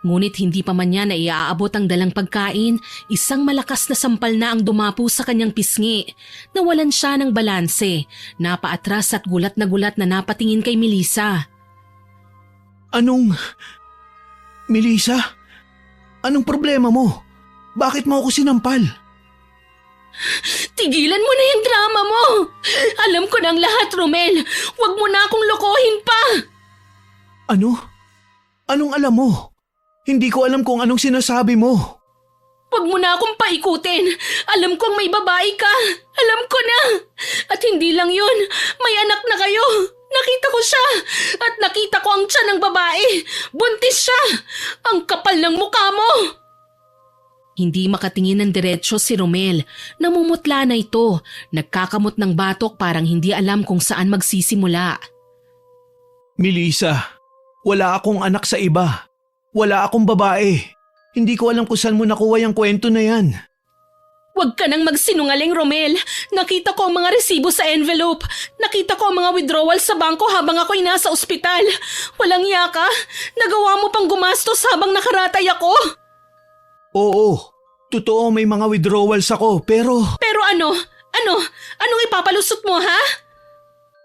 Ngunit hindi pa man niya naiaabot ang dalang pagkain, isang malakas na sampal na ang dumapo sa kanyang pisngi. Nawalan siya ng balanse, napaatras at gulat na napatingin kay Melissa. Melissa? Anong problema mo? Bakit mo ako sinampal? Tigilan mo na yung drama mo! Alam ko na ang lahat, Romel! Huwag mo na akong lokohin pa! Ano? Anong alam mo? Hindi ko alam kung anong sinasabi mo. Huwag mo na akong paikutin. Alam kong may babae ka. Alam ko na. At hindi lang yun, may anak na kayo. Nakita ko siya. At nakita ko ang tiyan ng babae. Buntis siya. Ang kapal ng mukha mo. Hindi makatingin ng diretsyo si Romel. Namumutla na ito. Nagkakamot ng batok parang hindi alam kung saan magsisimula. Melissa, wala akong anak sa iba. Wala akong babae. Hindi ko alam kung saan mo nakuha yung kwento na yan. Huwag ka nang magsinungaling, Romel. Nakita ko ang mga resibo sa envelope. Nakita ko ang mga withdrawal sa bangko habang ako'y nasa ospital. Walang iya ka. Nagawa mo pang gumastos habang nakaratay ako. Oo, totoo may mga withdrawals ako pero… Pero ano? Anong ipapalusot mo, ha?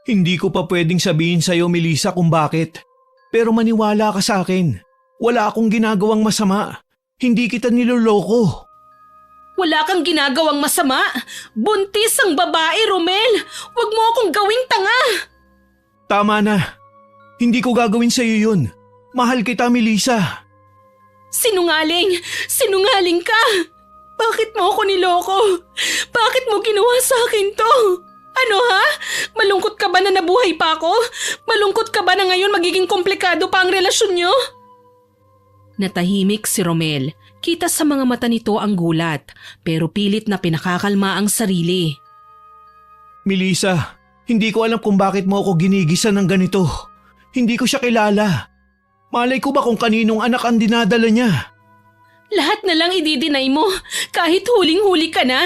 Hindi ko pa pwedeng sabihin sa'yo, Melissa, kung bakit. Pero maniwala ka sa akin. Wala akong ginagawang masama. Hindi kita niloloko. Wala kang ginagawang masama. Buntis ang babae, Romel. Huwag mo akong gawing tanga. Tama na. Hindi ko gagawin sa'yo yun. Mahal kita, Melissa. Sinungaling! Sinungaling ka! Bakit mo ako niloko? Bakit mo ginawa sa akin to? Ano ha? Malungkot ka ba na nabuhay pa ako? Malungkot ka ba na ngayon magiging komplikado pa ang relasyon nyo? Natahimik si Romel. Kita sa mga mata nito ang gulat, pero pilit na pinakakalma ang sarili. Melissa, hindi ko alam kung bakit mo ako ginigisa ng ganito. Hindi ko siya kilala. Malay ko ba kung kaninong anak ang dinadala niya? Lahat na lang ididinay mo, kahit huling-huli ka na.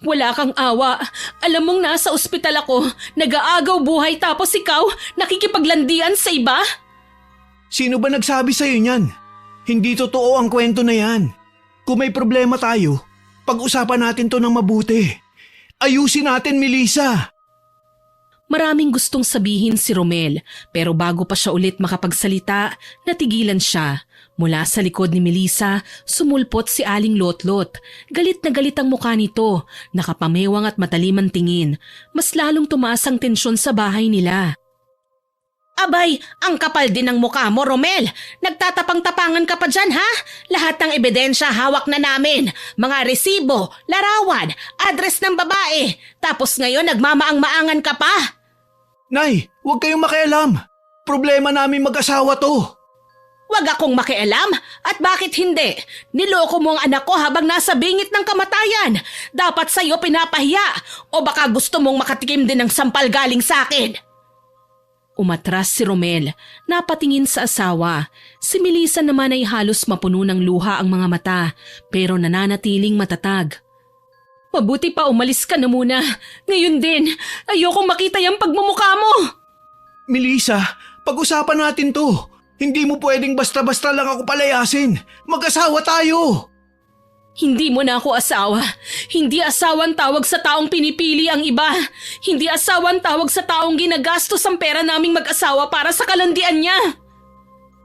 Wala kang awa. Alam mong nasa ospital ako, nag-aagaw buhay tapos ikaw nakikipaglandian sa iba? Sino ba nagsabi sa'yo niyan? Hindi totoo ang kwento na yan. Kung may problema tayo, pag-usapan natin to ng mabuti. Ayusin natin, Melissa. Maraming gustong sabihin si Romel pero bago pa siya ulit makapagsalita, natigilan siya. Mula sa likod ni Melissa, sumulpot si Aling Lotlot. Galit na galit ang mukha nito, nakapamewang at matalim ang tingin. Mas lalong tumaas ang tensyon sa bahay nila. Abay, ang kapal din ng mukha mo, Romel. Nagtatapang-tapangan ka pa dyan, ha? Lahat ng ebidensya hawak na namin. Mga resibo, larawan, address ng babae. Tapos ngayon nagmamaang-maangan ka pa. Nay, huwag kayong makialam. Problema namin mag-asawa to. Huwag akong makialam. At bakit hindi? Niloko mo ang anak ko habang nasa bingit ng kamatayan. Dapat sa'yo pinapahiya. O baka gusto mong makatikim din ng sampal galing sa akin. Umatras si Romel, napatingin sa asawa. Si Melissa naman ay halos mapuno ng luha ang mga mata, pero nananatiling matatag. Mabuti pa umalis ka na muna. Ngayon din, ayokong makita yung pagmumukha mo. Melissa, pag-usapan natin to. Hindi mo pwedeng basta-basta lang ako palayasin. Mag-asawa tayo. Hindi mo na ako asawa. Hindi asawan tawag sa taong pinipili ang iba. Hindi asawan tawag sa taong ginagastos ang pera naming mag-asawa para sa kalandian niya.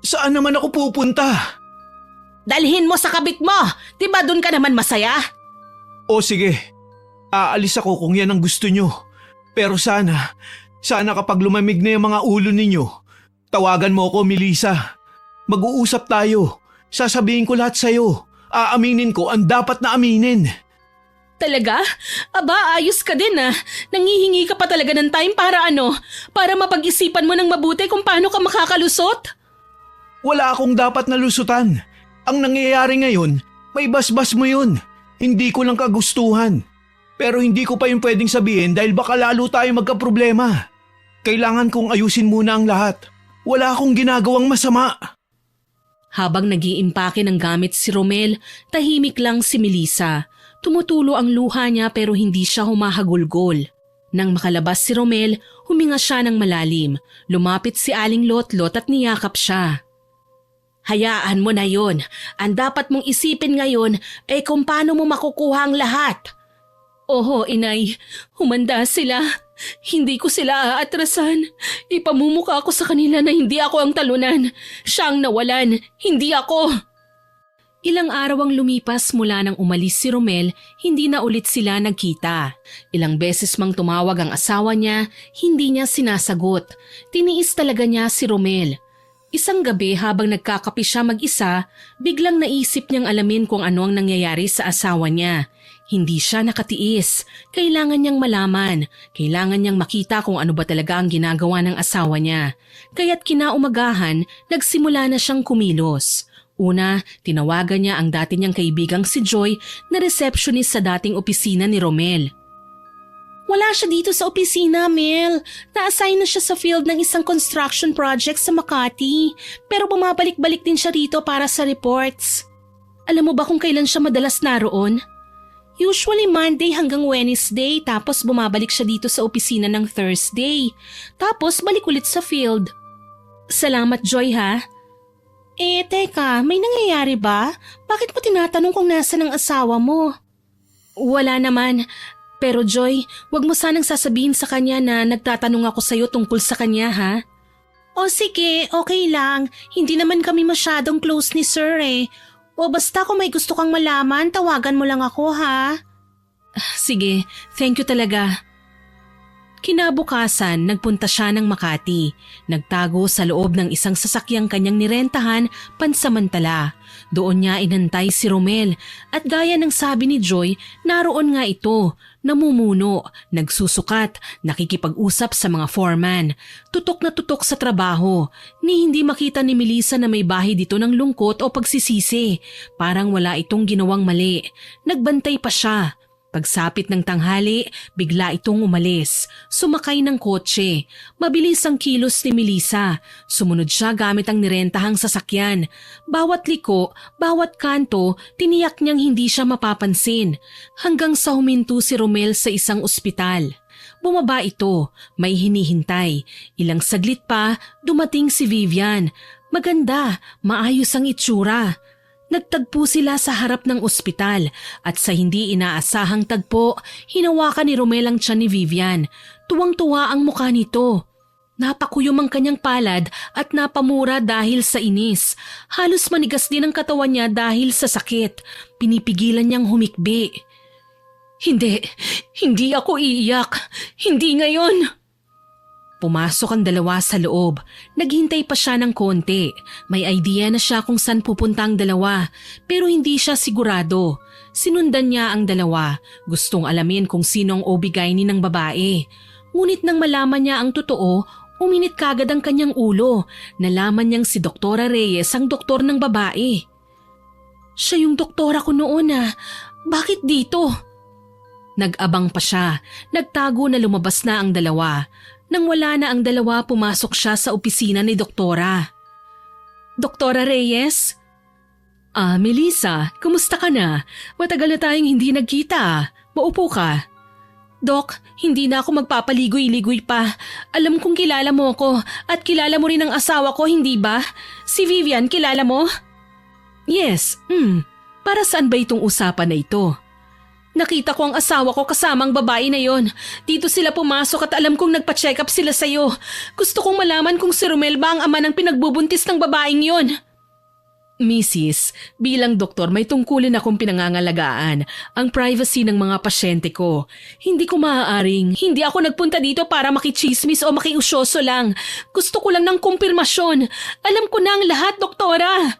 Saan naman ako pupunta? Dalhin mo sa kabit mo. Diba dun ka naman masaya? O sige, aalis ako kung yan ang gusto nyo. Pero sana kapag lumamig na yung mga ulo ninyo, tawagan mo ako, Melissa. Mag-uusap tayo. Sasabihin ko lahat sa'yo. Aaminin ko ang dapat na aminin. Talaga? Aba, ayos ka din ah. Nangihingi ka pa talaga ng time para ano? Para mapag-isipan mo ng mabuti kung paano ka makakalusot? Wala akong dapat na lusutan. Ang nangyayari ngayon, may basbas mo yun. Hindi ko lang kagustuhan. Pero hindi ko pa yung pwedeng sabihin dahil baka lalo tayo magkaproblema. Kailangan kong ayusin muna ang lahat. Wala akong ginagawang masama. Habang nag-iimpake ng gamit si Romel, tahimik lang si Melissa. Tumutulo ang luha niya pero hindi siya humahagulgol. Nang makalabas si Romel, huminga siya ng malalim. Lumapit si Aling Lotlot at niyakap siya. Hayaan mo na yon. Ang dapat mong isipin ngayon ay kung paano mo makukuha ang lahat. Oho, inay. Humanda sila. Hindi ko sila aatrasan. Ipamumukha ko sa kanila na hindi ako ang talunan. Siya ang nawalan, hindi ako. Ilang araw ang lumipas mula nang umalis si Romel, hindi na ulit sila nagkita. Ilang beses mang tumawag ang asawa niya, hindi niya sinasagot. Tiniis talaga niya si Romel. Isang gabi habang nagkakape siya mag-isa, biglang naisip niyang alamin kung ano ang nangyayari sa asawa niya. Hindi siya nakatiis. Kailangan niyang malaman. Kailangan niyang makita kung ano ba talaga ang ginagawa ng asawa niya. Kaya't kinaumagahan, nagsimula na siyang kumilos. Una, tinawagan niya ang dati niyang kaibigang si Joy na receptionist sa dating opisina ni Romel. Wala siya dito sa opisina, Mel. Na-assign na siya sa field ng isang construction project sa Makati. Pero bumabalik-balik din siya rito para sa reports. Alam mo ba kung kailan siya madalas naroon? Usually Monday hanggang Wednesday tapos bumabalik siya dito sa opisina ng Thursday. Tapos balik ulit sa field. Salamat, Joy, ha? Teka, may nangyayari ba? Bakit mo tinatanong kung nasa ng asawa mo? Wala naman. Pero Joy, wag mo sanang sasabihin sa kanya na nagtatanong ako sa'yo tungkol sa kanya, ha? O sige, okay lang. Hindi naman kami masyadong close ni Sir eh. O basta kung may gusto kang malaman, tawagan mo lang ako, ha? Sige, thank you talaga. Kinabukasan, nagpunta siya ng Makati. Nagtago sa loob ng isang sasakyang kanyang nirentahan pansamantala. Doon niya inantay si Romel at gaya ng sabi ni Joy, naroon nga ito, namumuno, nagsusukat, nakikipag-usap sa mga foreman. Tutok na tutok sa trabaho, ni hindi makita ni Melissa na may bahay dito ng lungkot o pagsisisi. Parang wala itong ginawang mali. Nagbantay pa siya. Pagsapit ng tanghali, bigla itong umalis. Sumakay ng kotse. Mabilis ang kilos ni Melissa. Sumunod siya gamit ang nirentahang sasakyan. Bawat liko, bawat kanto, tiniyak niyang hindi siya mapapansin. Hanggang sa huminto si Romel sa isang ospital. Bumaba ito, may hinihintay. Ilang saglit pa, dumating si Vivian. Maganda, maayos ang itsura. Nagtagpo sila sa harap ng ospital at sa hindi inaasahang tagpo, hinawakan ni Romel ang tiyan ni Vivian. Tuwang-tuwa ang mukha nito. Napakuyom ang kanyang palad at napamura dahil sa inis. Halos manigas din ang katawan niya dahil sa sakit. Pinipigilan niyang humikbi. Hindi ako iiyak. Hindi ngayon. Pumasok ang dalawa sa loob. Naghintay pa siya ng konti. May idea na siya kung saan pupunta ang dalawa, pero hindi siya sigurado. Sinundan niya ang dalawa. Gustong alamin kung sino ang OB-GYN ng babae. Ngunit nang malaman niya ang totoo, uminit kagad ang kanyang ulo. Nalaman niyang si Doktora Reyes ang doktor ng babae. Siya yung doktora ko noon ah. Bakit dito? Nag-abang pa siya. Nagtago na lumabas na ang dalawa. Nang wala na ang dalawa, pumasok siya sa opisina ni Doktora. Doktora Reyes? Melissa, kumusta ka na? Matagal na tayong hindi nagkita. Maupo ka. Dok, hindi na ako magpapaligoy-ligoy pa. Alam kong kilala mo ako at kilala mo rin ang asawa ko, hindi ba? Si Vivian, kilala mo? Yes, para saan ba itong usapan na ito? Nakita ko ang asawa ko kasama ang babae na yon. Dito sila pumasok at alam kong nagpa-check up sila sa'yo. Gusto kong malaman kung si Romel ba ang ama ng pinagbubuntis ng babaeng yon. Mrs., bilang doktor may tungkulin akong pinangangalagaan ang privacy ng mga pasyente ko. Hindi ko maaaring, hindi ako nagpunta dito para makichismis o makiusyoso lang. Gusto ko lang ng kumpirmasyon. Alam ko na ang lahat, doktora.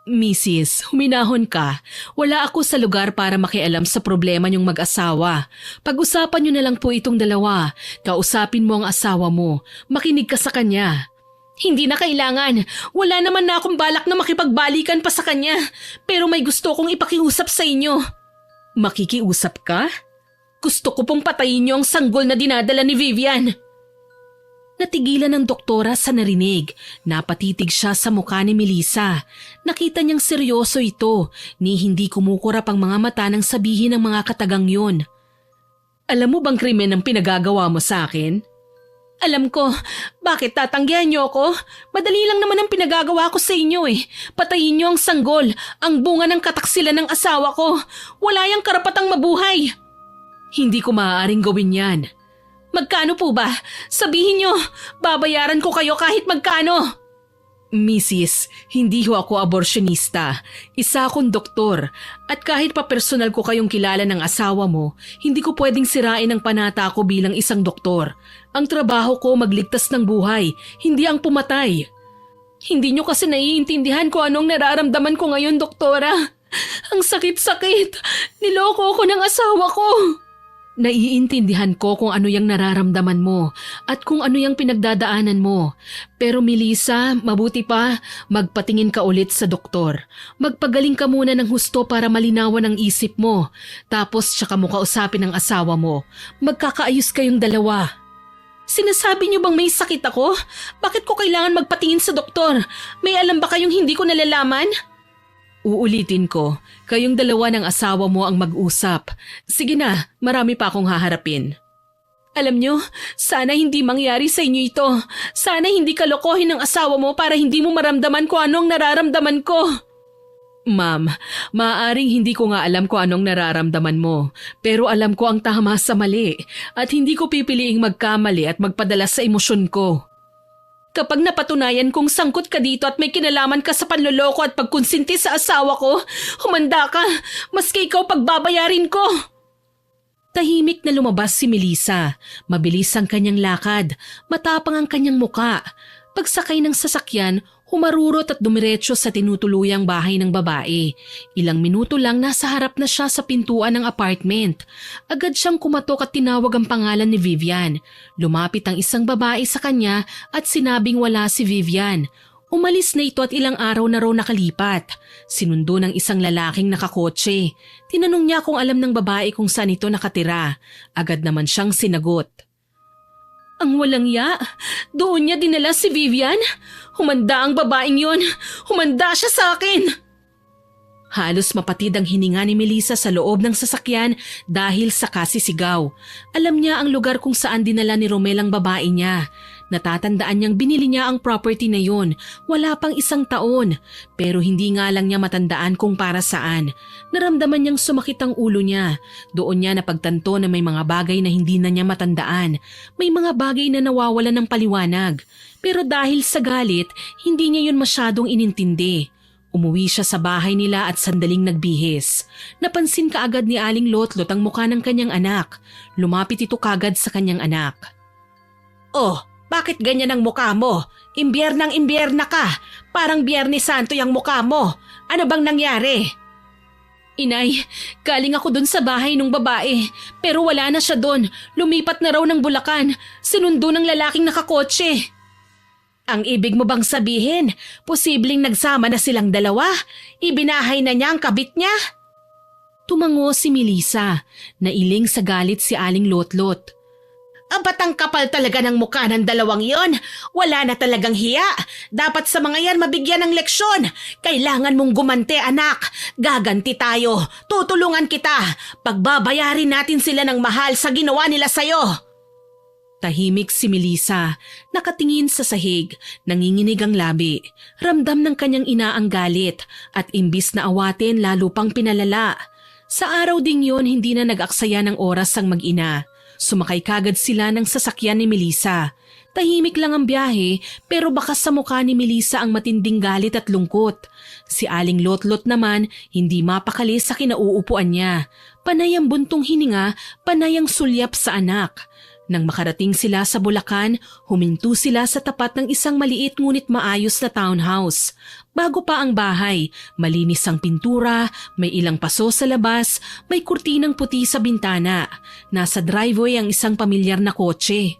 Mrs., huminahon ka. Wala ako sa lugar para makialam sa problema niyong mag-asawa. Pag-usapan niyo na lang po itong dalawa. Kausapin mo ang asawa mo. Makinig ka sa kanya. Hindi na kailangan. Wala naman na akong balak na makipagbalikan pa sa kanya. Pero may gusto kong ipakiusap sa inyo. Makikiusap ka? Gusto ko pong patayin niyo ang sanggol na dinadala ni Vivian. Natigilan ng doktora sa narinig. Napatitig siya sa mukha ni Melissa. Nakita niyang seryoso ito, ni hindi kumukurap ang mga mata nang sabihin ng mga katagang yun. Alam mo bang krimen ang pinagagawa mo sa akin? Alam ko. Bakit tatanggihan niyo ako? Madali lang naman ang pinagagawa ko sa inyo eh. Patayin niyo ang sanggol, ang bunga ng kataksilan ng asawa ko. Wala yang karapatang mabuhay. Hindi ko maaaring gawin yan. Magkano po ba? Sabihin niyo, babayaran ko kayo kahit magkano. Mrs., hindi ho ako aborsyonista. Isa akong doktor. At kahit pa personal ko kayong kilala ng asawa mo, hindi ko pwedeng sirain ang panata ko bilang isang doktor. Ang trabaho ko magligtas ng buhay, hindi ang pumatay. Hindi niyo kasi naiintindihan kung anong nararamdaman ko ngayon, doktora. Ang sakit-sakit. Niloko ko ng asawa ko. Naiintindihan ko kung ano yung nararamdaman mo at kung ano yung pinagdadaanan mo. Pero Melissa, mabuti pa, magpatingin ka ulit sa doktor. Magpagaling ka muna ng husto para malinawan ang isip mo. Tapos tsaka mo kausapin ang asawa mo. Magkakaayos kayong dalawa. Sinasabi niyo bang may sakit ako? Bakit ko kailangan magpatingin sa doktor? May alam ba kayong hindi ko nalalaman? Uulitin ko, kayong dalawa ng asawa mo ang mag-usap. Sige na, marami pa akong haharapin. Alam nyo, sana hindi mangyari sa inyo ito. Sana hindi kalokohin ng asawa mo para hindi mo maramdaman kung anong nararamdaman ko. Ma'am, maaaring hindi ko nga alam kung anong nararamdaman mo. Pero alam ko ang tama sa mali at hindi ko pipiliing magkamali at magpadala sa emosyon ko. Kapag napatunayan kong sangkot ka dito at may kinalaman ka sa panloloko at pagkonsinti sa asawa ko, humanda ka, maski ikaw pagbabayarin ko. Tahimik na lumabas si Melissa. Mabilis ang kanyang lakad, matapang ang kanyang muka. Pagsakay ng sasakyan, humarurot at dumiretso sa tinutuluyang bahay ng babae. Ilang minuto lang nasa harap na siya sa pintuan ng apartment. Agad siyang kumatok at tinawag ang pangalan ni Vivian. Lumapit ang isang babae sa kanya at sinabing wala si Vivian. Umalis na ito at ilang araw na raw nakalipat. Sinundo ng isang lalaking nakakotse. Tinanong niya kung alam ng babae kung saan ito nakatira. Agad naman siyang sinagot. Ang walang ya, doon niya dinala si Vivian? Humanda ang babaeng yon. Humanda siya sa akin. Halos mapatid ang hininga ni Melissa sa loob ng sasakyan dahil sa kasisigaw. Alam niya ang lugar kung saan dinala ni Romel ang babae niya. Natatandaan niyang binili niya ang property na yon, wala pang 1 taon. Pero hindi nga lang niya matandaan kung para saan. Naramdaman niyang sumakit ang ulo niya. Doon niya napagtanto na may mga bagay na hindi na niya matandaan. May mga bagay na nawawala ng paliwanag. Pero dahil sa galit, hindi niya yun masyadong inintindi. Umuwi siya sa bahay nila at sandaling nagbihis. Napansin kaagad ni Aling Lotlot ang mukha ng kanyang anak. Lumapit ito kagad sa kanyang anak. "Oh, bakit ganyan ang mukha mo? Imbiyernang imbierna ka. Parang Biyernes Santo yung mukha mo. Ano bang nangyari?" "Inay, galing ako dun sa bahay nung babae. Pero wala na siya dun. Lumipat na raw ng Bulacan. Sinundo ng lalaking nakakotse." "Ang ibig mo bang sabihin, posibleng nagsama na silang dalawa? Ibinahay na niya ang kabit niya?" Tumango si Melissa. Nailing sa galit si Aling Lotlot. "Ba't ang kapal talaga ng mukha ng dalawang yon? Wala na talagang hiya. Dapat sa mga yan mabigyan ng leksyon. Kailangan mong gumante, anak. Gaganti tayo. Tutulungan kita. Pagbabayarin natin sila ng mahal sa ginawa nila sa'yo." Tahimik si Melissa, nakatingin sa sahig, nanginginig ang labi. Ramdam ng kanyang ina ang galit at imbis na awatin lalo pang pinalala. Sa araw ding yon hindi na nag-aksaya ng oras ang mag-ina. Sumakay kagad sila ng sasakyan ni Melissa. Tahimik lang ang biyahe pero bakas sa mukha ni Melissa ang matinding galit at lungkot. Si Aling Lotlot naman hindi mapakali sa kinauupuan niya. Panay ang buntong hininga, panay ang sulyap sa anak. Nang makarating sila sa Bulacan, huminto sila sa tapat ng isang maliit ngunit maayos na townhouse. Bago pa ang bahay, malinis ang pintura, may ilang paso sa labas, may kurtinang puti sa bintana. Nasa driveway ang isang pamilyar na kotse.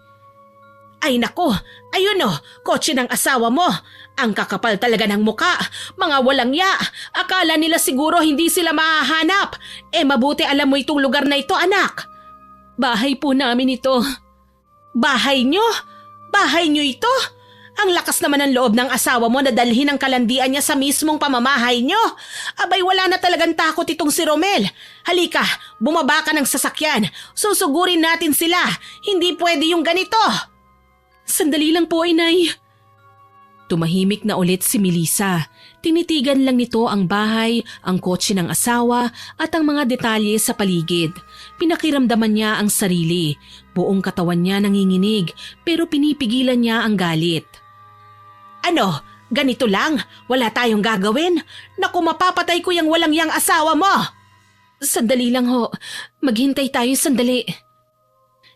"Ay nako, ayun o, kotse ng asawa mo. Ang kakapal talaga ng muka, mga walang ya. Akala nila siguro hindi sila mahahanap. Mabuti alam mo itong lugar na ito, anak." "Bahay po namin ito." "Bahay nyo? Bahay nyo ito? Ang lakas naman ng loob ng asawa mo na dalhin ang kalandian niya sa mismong pamamahay nyo. Abay wala na talagang takot itong si Romel. Halika, bumaba ka ng sasakyan. Susugurin natin sila. Hindi pwede yung ganito." "Sandali lang po, inay." Tumahimik na ulit si Melissa. Tinitigan lang nito ang bahay, ang kotse ng asawa at ang mga detalye sa paligid. Pinakiramdaman niya ang sarili. Buong katawan niya nanginginig pero pinipigilan niya ang galit. "Ano? Ganito lang? Wala tayong gagawin? Naku, mapapatay ko yung walang yang asawa mo!" "Sandali lang ho. Maghintay tayo sandali."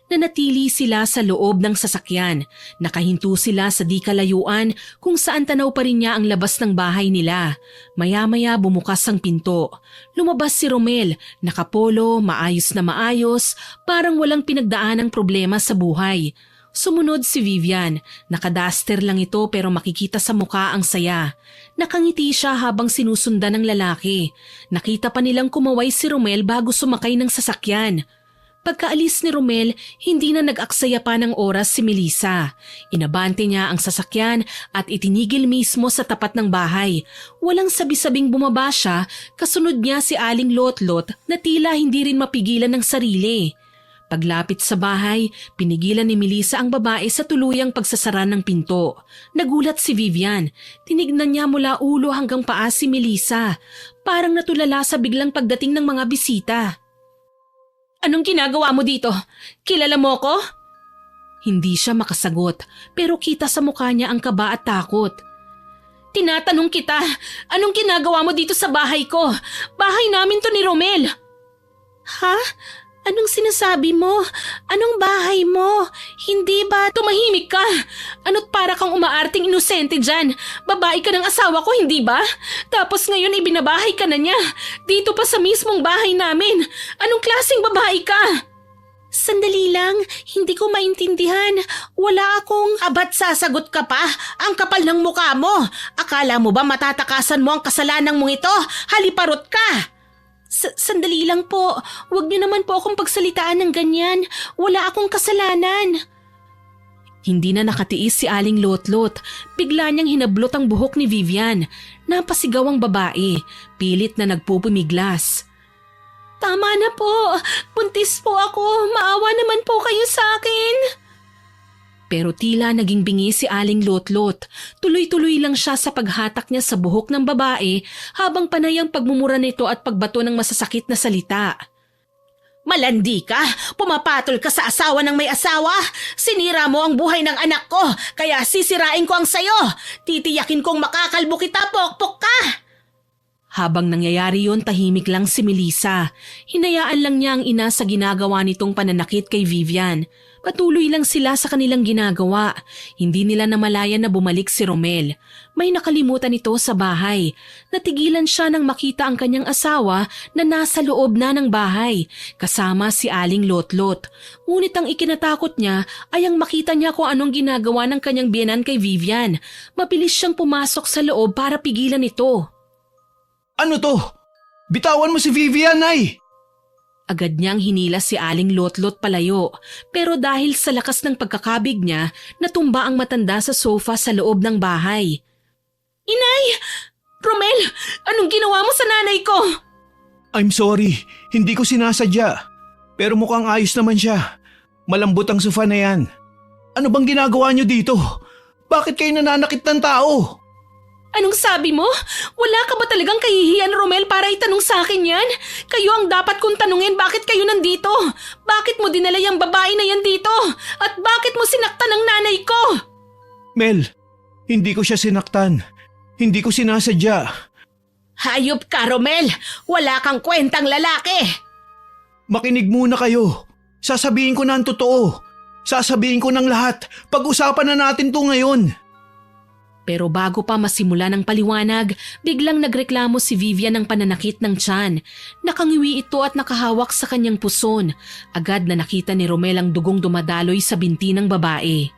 Nanatili sila sa loob ng sasakyan. Nakahinto sila sa di kalayuan kung saan tanaw pa rin niya ang labas ng bahay nila. Maya-maya bumukas ang pinto. Lumabas si Romel, nakapolo, maayos na maayos, parang walang pinagdaanang problema sa buhay. Sumunod si Vivian. Nakadaster lang ito pero makikita sa muka ang saya. Nakangiti siya habang sinusundan ng lalaki. Nakita pa nilang kumaway si Romel bago sumakay ng sasakyan. Pagkaalis ni Romel, hindi na nag-aksaya pa ng oras si Melissa. Inabante niya ang sasakyan at itinigil mismo sa tapat ng bahay. Walang sabi-sabing bumaba siya, kasunod niya si Aling Lotlot na tila hindi rin mapigilan ng sarili. Paglapit sa bahay, pinigilan ni Melissa ang babae sa tuluyang pagsasara ng pinto. Nagulat si Vivian. Tinignan niya mula ulo hanggang paa si Melissa. Parang natulala sa biglang pagdating ng mga bisita. "Anong ginagawa mo dito? Kilala mo ko?" Hindi siya makasagot pero kita sa mukha niya ang kaba at takot. "Tinatanong kita, anong ginagawa mo dito sa bahay ko? Bahay namin to ni Romel." "Ha? Anong sinasabi mo? Anong bahay mo? Hindi ba?" "Tumahimik ka! Ano't para kang umaarting inosente dyan? Babae ka ng asawa ko, hindi ba? Tapos ngayon ibinabahay ka na niya. Dito pa sa mismong bahay namin. Anong klaseng babae ka?" "Sandali lang, hindi ko maintindihan. Wala akong..." "Abat sasagot ka pa? Ang kapal ng mukha mo. Akala mo ba matatakasan mo ang kasalanan mong ito? Haliparot ka!" Sandali lang po. Huwag niyo naman po akong pagsalitaan ng ganyan. Wala akong kasalanan." Hindi na nakatiis si Aling Lotlot. Bigla niyang hinablot ang buhok ni Vivian. Napasigaw ang babae. Pilit na nagpupumiglas. "Tama na po. Buntis po ako. Maawa naman po kayo sa akin." Pero tila naging bingi si Aling Lotlot. Tuloy-tuloy lang siya sa paghatak niya sa buhok ng babae habang panay ang pagmumura nito at pagbato ng masasakit na salita. Malandi ka? Pumapatol ka sa asawa ng may asawa? Sinira mo ang buhay ng anak ko, kaya sisirain ko ang sayo. Titiyakin kong makakalbo kita, pokpok ka! Habang nangyayari yon, tahimik lang si Melissa. Hinayaan lang niya ang ina sa ginagawa nitong pananakit kay Vivian. Patuloy lang sila sa kanilang ginagawa. Hindi nila namalayan na bumalik si Romel. May nakalimutan ito sa bahay. Natigilan siya nang makita ang kanyang asawa na nasa loob na ng bahay, kasama si Aling Lotlot. Ngunit ang ikinatakot niya ay ang makita niya kung anong ginagawa ng kanyang biyenan kay Vivian. Mabilis siyang pumasok sa loob para pigilan ito. Ano to? Bitawan mo si Vivian, Nay! Agad niyang hinila si Aling Lotlot palayo, pero dahil sa lakas ng pagkakabig niya, natumba ang matanda sa sofa sa loob ng bahay. Inay! Romel! Anong ginawa mo sa nanay ko? I'm sorry, hindi ko sinasadya. Pero mukhang ayos naman siya. Malambot ang sofa na yan. Ano bang ginagawa niyo dito? Bakit kayo nananakit ng tao? Anong sabi mo? Wala ka ba talagang kahihiyan, Romel, para itanong sa akin yan? Kayo ang dapat kong tanungin bakit kayo nandito? Bakit mo dinala yung babae na yan dito? At bakit mo sinaktan ang nanay ko? Mel, hindi ko siya sinaktan. Hindi ko sinasadya. Hayop ka, Romel! Wala kang kwentang lalaki! Makinig muna kayo. Sasabihin ko na ang totoo. Sasabihin ko ng lahat. Pag-usapan na natin to ngayon. Pero bago pa masimula ng paliwanag, biglang nagreklamo si Vivian ng pananakit ng tiyan. Nakangiwi ito at nakahawak sa kanyang puson. Agad na nakita ni Romel ang dugong dumadaloy sa binti ng babae.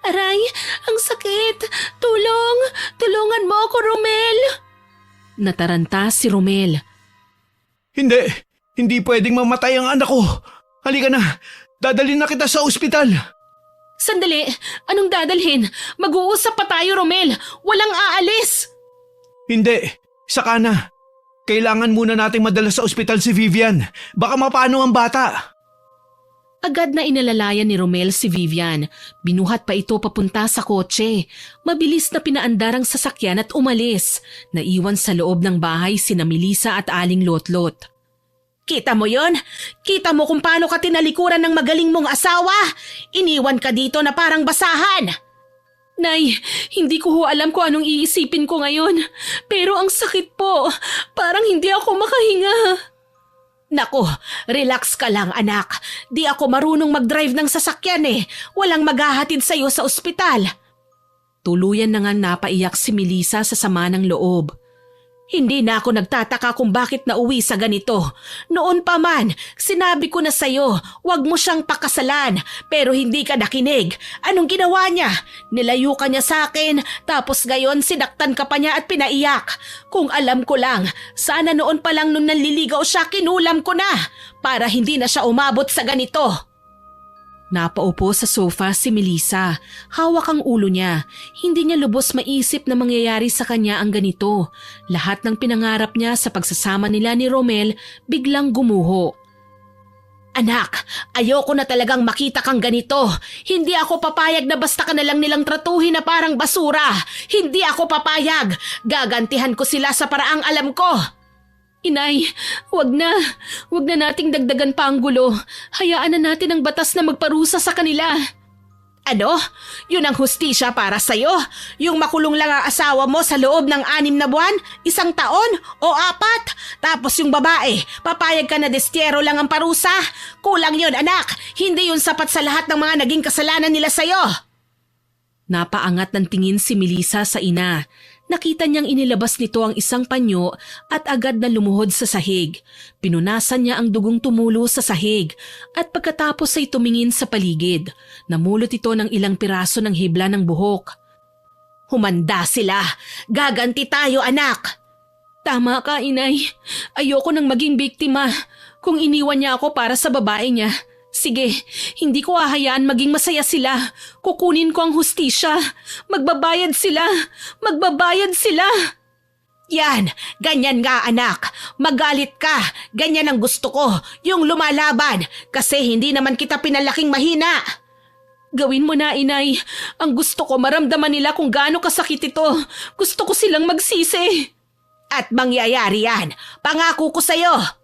Aray, ang sakit! Tulong! Tulungan mo ako, Romel! Nataranta si Romel. Hindi! Hindi pwedeng mamatay ang anak ko! Halika na! Dadalhin na kita sa ospital! Sandali! Anong dadalhin? Mag-uusap pa tayo, Romel! Walang aalis! Hindi! Saka na! Kailangan muna nating madala sa ospital si Vivian. Baka mapano ang bata! Agad na inalalayan ni Romel si Vivian. Binuhat pa ito papunta sa kotse. Mabilis na pinaandar ang sasakyan at umalis. Naiwan sa loob ng bahay sina Melissa at Aling Lotlot. Kita mo yon? Kita mo kung paano ka tinalikuran ng magaling mong asawa? Iniwan ka dito na parang basahan. Nay, hindi ko ho alam kung anong iisipin ko ngayon. Pero ang sakit po. Parang hindi ako makahinga. Naku, relax ka lang anak. Di ako marunong mag-drive ng sasakyan eh. Walang maghahatid sa'yo sa ospital. Tuluyan na nga napaiyak si Melissa sa sama ng loob. Hindi na ako nagtataka kung bakit nauwi sa ganito. Noon pa man, sinabi ko na sa'yo, huwag mo siyang pakasalan, pero hindi ka nakinig. Anong ginawa niya? Nilayo ka niya sa akin, tapos gayon sinaktan ka pa niya at pinaiyak. Kung alam ko lang, sana noon pa lang nung nanliligaw siya, kinulam ko na, para hindi na siya umabot sa ganito. Napaupo sa sofa si Melissa. Hawak ang ulo niya. Hindi niya lubos maisip na mangyayari sa kanya ang ganito. Lahat ng pinangarap niya sa pagsasama nila ni Romel biglang gumuho. Anak, ayoko na talagang makita kang ganito. Hindi ako papayag na basta ka na lang nilang tratuhin na parang basura. Hindi ako papayag. Gagantihan ko sila sa paraang alam ko. Inay, wag na. Wag na nating dagdagan pa ang gulo. Hayaan na natin ang batas na magparusa sa kanila. Ano? Yun ang hustisya para sa'yo? Yung makulong lang ang asawa mo sa loob ng 6 na buwan? 1 taon? O 4? Tapos yung babae, papayag ka na destyero lang ang parusa? Kulang yun anak. Hindi yun sapat sa lahat ng mga naging kasalanan nila sa'yo. Napaangat ng tingin si Melissa sa ina. Nakita niyang inilabas nito ang isang panyo at agad na lumuhod sa sahig. Pinunasan niya ang dugong tumulo sa sahig at pagkatapos ay tumingin sa paligid. Namulot ito ng ilang piraso ng hibla ng buhok. Humanda sila! Gaganti tayo anak! Tama ka inay. Ayoko nang maging biktima. Kung iniwan niya ako para sa babae niya, sige, hindi ko hahayaan maging masaya sila. Kukunin ko ang hustisya. Magbabayad sila. Magbabayad sila. Yan, ganyan nga anak. Magalit ka. Ganyan ang gusto ko. Yung lumalaban. Kasi hindi naman kita pinalaking mahina. Gawin mo na, inay. Ang gusto ko maramdaman nila kung gaano kasakit ito. Gusto ko silang magsisi. At mangyayari yan. Pangako ko sa'yo.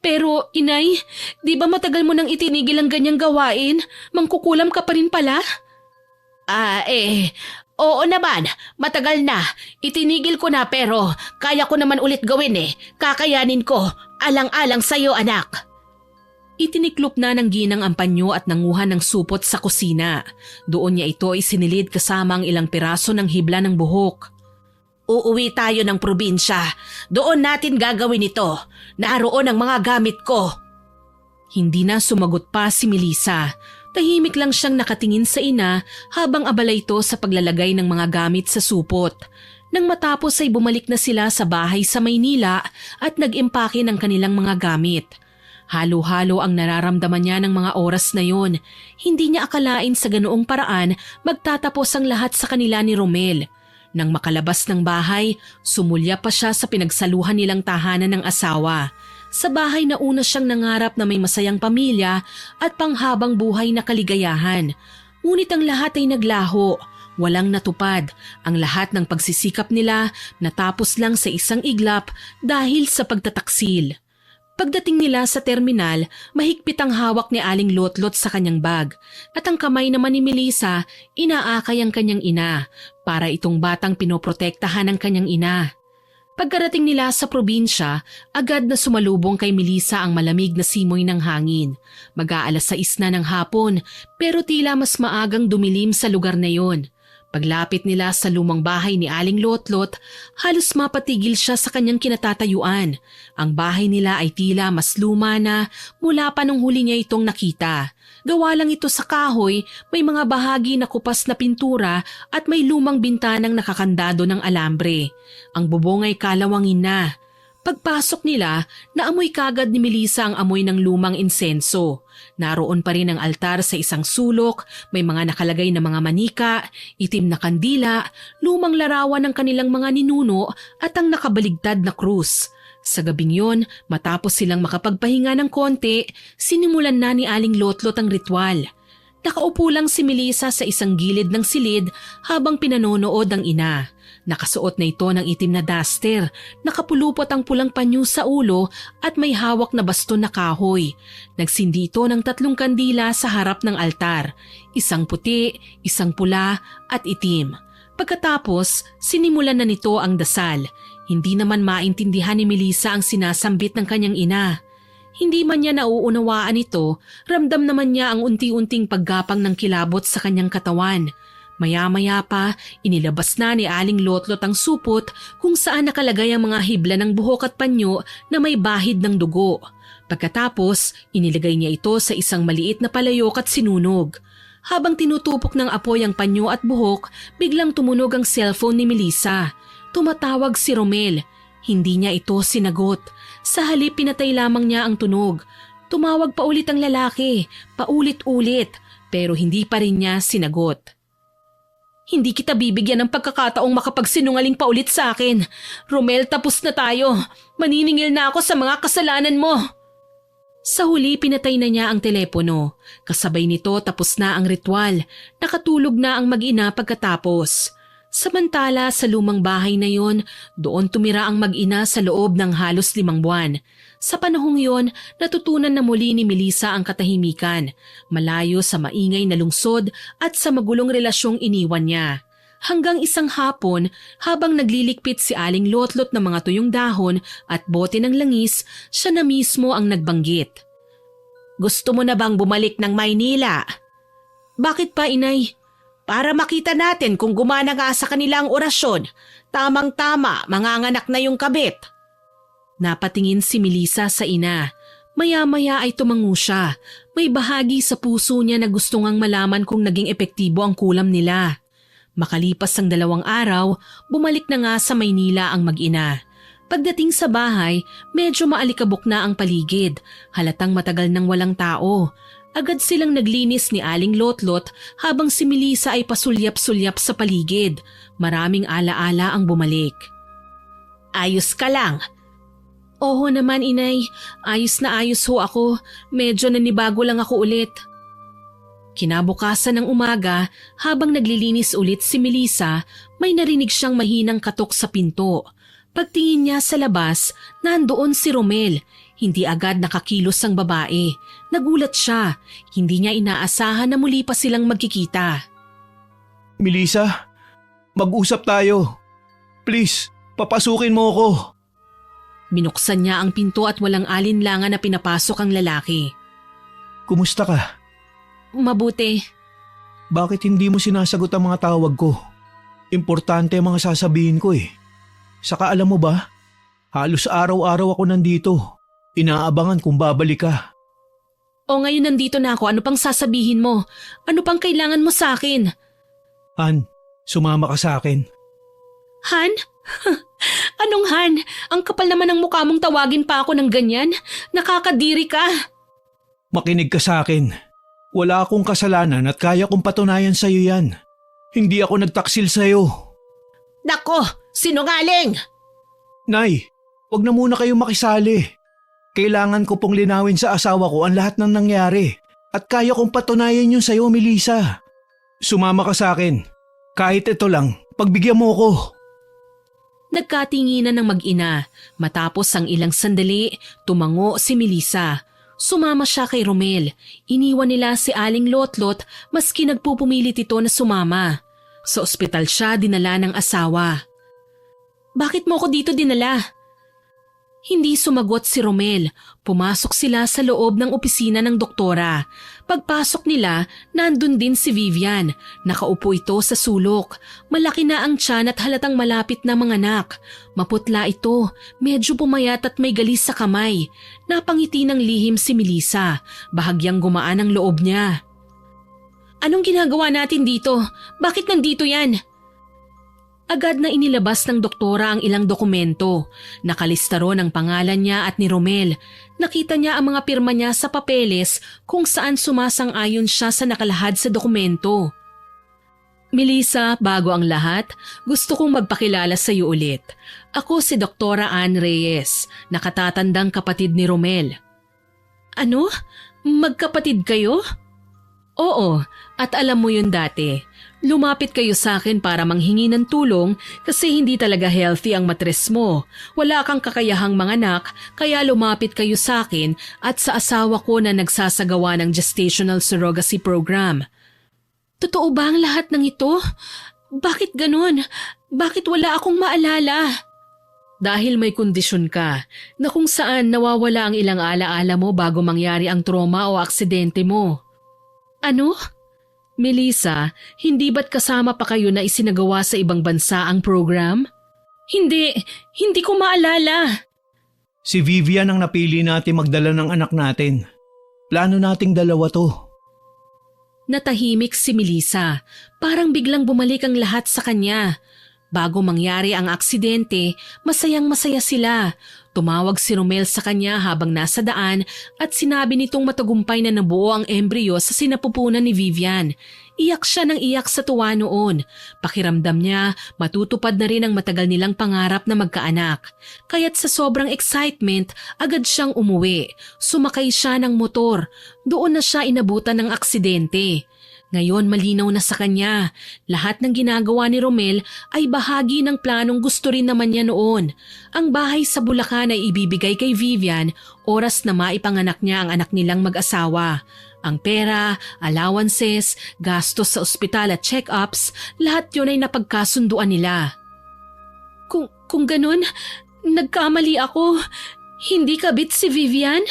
Pero, inay, di ba matagal mo nang itinigil ang ganyang gawain? Mangkukulam ka pa rin pala? Oo naman. Matagal na. Itinigil ko na pero kaya ko naman ulit gawin eh. Kakayanin ko. Alang-alang sa'yo, anak. Itiniklop na ng ginang ang panyo at nanguha ng supot sa kusina. Doon niya ito isinilid kasama ang ilang piraso ng hibla ng buhok. Uuwi tayo ng probinsya. Doon natin gagawin ito. Naroon ang mga gamit ko. Hindi na sumagot pa si Melissa. Tahimik lang siyang nakatingin sa ina habang abala ito sa paglalagay ng mga gamit sa supot. Nang matapos ay bumalik na sila sa bahay sa Maynila at nag-impake ng kanilang mga gamit. Halo-halo ang nararamdaman niya ng mga oras na yon. Hindi niya akalain sa ganoong paraan magtatapos ang lahat sa kanila ni Romel. Nang makalabas ng bahay, sumulya pa siya sa pinagsaluhan nilang tahanan ng asawa. Sa bahay na una siyang nangarap na may masayang pamilya at panghabang buhay na kaligayahan. Ngunit ang lahat ay naglaho. Walang natupad. Ang lahat ng pagsisikap nila natapos lang sa isang iglap dahil sa pagtataksil. Pagdating nila sa terminal, mahigpit ang hawak ni Aling Lotlot sa kanyang bag at ang kamay naman ni Melissa inaakay ang kanyang ina para itong batang pinoprotektahan ng kanyang ina. Pagkarating nila sa probinsya, agad na sumalubong kay Melissa ang malamig na simoy ng hangin. Mag-aalas 6 na ng hapon pero tila mas maagang dumilim sa lugar na yon. Paglapit nila sa lumang bahay ni Aling Lotlot, halos mapatigil siya sa kanyang kinatatayuan. Ang bahay nila ay tila mas luma na mula pa nung huli niya itong nakita. Gawa lang ito sa kahoy, may mga bahagi na kupas na pintura at may lumang bintanang nakakandado ng alambre. Ang bubong ay kalawangin na. Pagpasok nila, naamoy kagad ni Melissa ang amoy ng lumang insenso. Naroon pa rin ang altar sa isang sulok, may mga nakalagay na mga manika, itim na kandila, lumang larawan ng kanilang mga ninuno at ang nakabaligtad na krus. Sa gabing yon, matapos silang makapagpahinga ng konti, sinimulan na ni Aling Lotlot ang ritual. Nakaupo lang si Melissa sa isang gilid ng silid habang pinanonood ang ina. Nakasuot na ito ng itim na duster, nakapulupot ang pulang panyo sa ulo at may hawak na baston na kahoy. Nagsindi ito ng 3 kandila sa harap ng altar, isang puti, isang pula at itim. Pagkatapos, sinimulan na nito ang dasal. Hindi naman maintindihan ni Melissa ang sinasambit ng kanyang ina. Hindi man niya nauunawaan ito, ramdam naman niya ang unti-unting paggapang ng kilabot sa kanyang katawan. Maya-maya pa, inilabas na ni Aling Lotlot ang supot kung saan nakalagay ang mga hibla ng buhok at panyo na may bahid ng dugo. Pagkatapos, inilagay niya ito sa isang maliit na palayok at sinunog. Habang tinutupok ng apoy ang panyo at buhok, biglang tumunog ang cellphone ni Melissa. Tumatawag si Romel. Hindi niya ito sinagot. Sa halip pinatay lamang niya ang tunog. Tumawag pa ulit ang lalaki, paulit-ulit, pero hindi pa rin niya sinagot. Hindi kita bibigyan ng pagkakataong makapagsinungaling pa ulit sa akin. Romel, tapos na tayo. Maniningil na ako sa mga kasalanan mo. Sa huli, pinatay na niya ang telepono. Kasabay nito tapos na ang ritual. Nakatulog na ang mag-ina pagkatapos. Samantala sa lumang bahay na yon, doon tumira ang mag-ina sa loob ng halos 5 buwan. Sa panahong yon, natutunan na muli ni Melissa ang katahimikan, malayo sa maingay na lungsod at sa magulong relasyong iniwan niya. Hanggang isang hapon, habang naglilikpit si Aling Lotlot ng mga tuyong dahon at bote ng langis, siya na mismo ang nagbanggit. Gusto mo na bang bumalik ng Maynila? Bakit pa, inay? Para makita natin kung gumana nga sa kanilang orasyon. Tamang-tama, manganganak na yung kabit. Napatingin si Melissa sa ina. Maya-maya ay tumango siya. May bahagi sa puso niya na gusto ngang malaman kung naging epektibo ang kulam nila. Makalipas ang 2 araw, bumalik na nga sa Maynila ang mag-ina. Pagdating sa bahay, medyo maalikabok na ang paligid. Halatang matagal nang walang tao. Agad silang naglinis ni Aling Lotlot habang si Melissa ay pasulyap-sulyap sa paligid. Maraming alaala ang bumalik. Ayos ka lang. Oo naman, inay. Ayos na ayos ho ako. Medyo nanibago lang ako ulit. Kinabukasan ng umaga, habang naglilinis ulit si Melissa, may narinig siyang mahinang katok sa pinto. Pagtingin niya sa labas, nandoon si Romel. Hindi agad nakakilos ang babae. Nagulat siya. Hindi niya inaasahan na muli pa silang magkikita. Melissa, mag-usap tayo. Please, papasukin mo ako. Binuksan niya ang pinto at walang alinlangan na pinapasok ang lalaki. Kumusta ka? Mabuti. Bakit hindi mo sinasagot ang mga tawag ko? Importante ang mga sasabihin ko eh. Saka alam mo ba, halos araw-araw ako nandito. Inaabangan kung babalik ka. O ngayon nandito na ako, ano pang sasabihin mo? Ano pang kailangan mo sa akin? Han, sumama ka sa akin. Han? Anong Han? Ang kapal naman ng mukha mong tawagin pa ako ng ganyan. Nakakadiri ka. Makinig ka sa akin. Wala akong kasalanan at kaya kong patunayan sa'yo yan. Hindi ako nagtaksil sa'yo. Nako, sinungaling! Nay, wag na muna kayo makisali. Kailangan ko pong linawin sa asawa ko ang lahat ng nangyari at kaya kong patunayan yun sa'yo, Melissa. Sumama ka sa akin. Kahit ito lang, pagbigyan mo ko. Nagkatinginan ng mag-ina. Matapos ang ilang sandali, tumango si Melissa. Sumama siya kay Romel. Iniwan nila si Aling Lotlot maski nagpupumilit ito na sumama. Sa ospital siya dinala ng asawa. Bakit mo ko dito dinala? Hindi sumagot si Romel. Pumasok sila sa loob ng opisina ng doktora. Pagpasok nila, nandun din si Vivian. Nakaupo ito sa sulok. Malaki na ang tiyan at halatang malapit na manganak. Maputla ito, medyo pumayat at may galis sa kamay. Napangiti ng lihim si Melissa. Bahagyang gumaan ang loob niya. Anong ginagawa natin dito? Bakit nandito yan? Agad na inilabas ng doktora ang ilang dokumento. Nakalista ron ang pangalan niya at ni Romel. Nakita niya ang mga pirma niya sa papeles kung saan sumasang-ayon siya sa nakalahad sa dokumento. Melissa, bago ang lahat, gusto kong magpakilala sa iyo ulit. Ako si Doktora Ann Reyes, nakatatandang kapatid ni Romel. Ano? Magkapatid kayo? Oo, at alam mo yun dati. Lumapit kayo sa akin para manghingi ng tulong kasi hindi talaga healthy ang matres mo. Wala kang kakayahang manganak kaya lumapit kayo sa akin at sa asawa ko na nagsasagawa ng gestational surrogacy program. Totoo ba ang lahat ng ito? Bakit ganun? Bakit wala akong maalala? Dahil may kondisyon ka na kung saan nawawala ang ilang alaala mo bago mangyari ang trauma o aksidente mo. Ano? Melissa, hindi ba't kasama pa kayo na isinagawa sa ibang bansa ang program? Hindi ko maalala. Si Vivian ang napili natin magdala ng anak natin. Plano nating dalawa to. Natahimik si Melissa. Parang biglang bumalik ang lahat sa kanya. Bago mangyari ang aksidente, masayang-masaya sila. Tumawag si Romel sa kanya habang nasa daan at sinabi nitong matagumpay na nabuo ang embryo sa sinapupunan ni Vivian. Iyak siya ng iyak sa tuwa noon. Pakiramdam niya, matutupad na rin ang matagal nilang pangarap na magkaanak. Kaya't sa sobrang excitement, agad siyang umuwi. Sumakay siya ng motor. Doon na siya inabutan ng aksidente. Ngayon malinaw na sa kanya, lahat ng ginagawa ni Romel ay bahagi ng planong gusto rin naman niya noon. Ang bahay sa Bulacan ay ibibigay kay Vivian oras na maipanganak niya ang anak nilang mag-asawa. Ang pera, allowances, gastos sa ospital at check-ups, lahat yun ay napagkasunduan nila. Kung ganun, nagkamali ako. Hindi kabit si Vivian?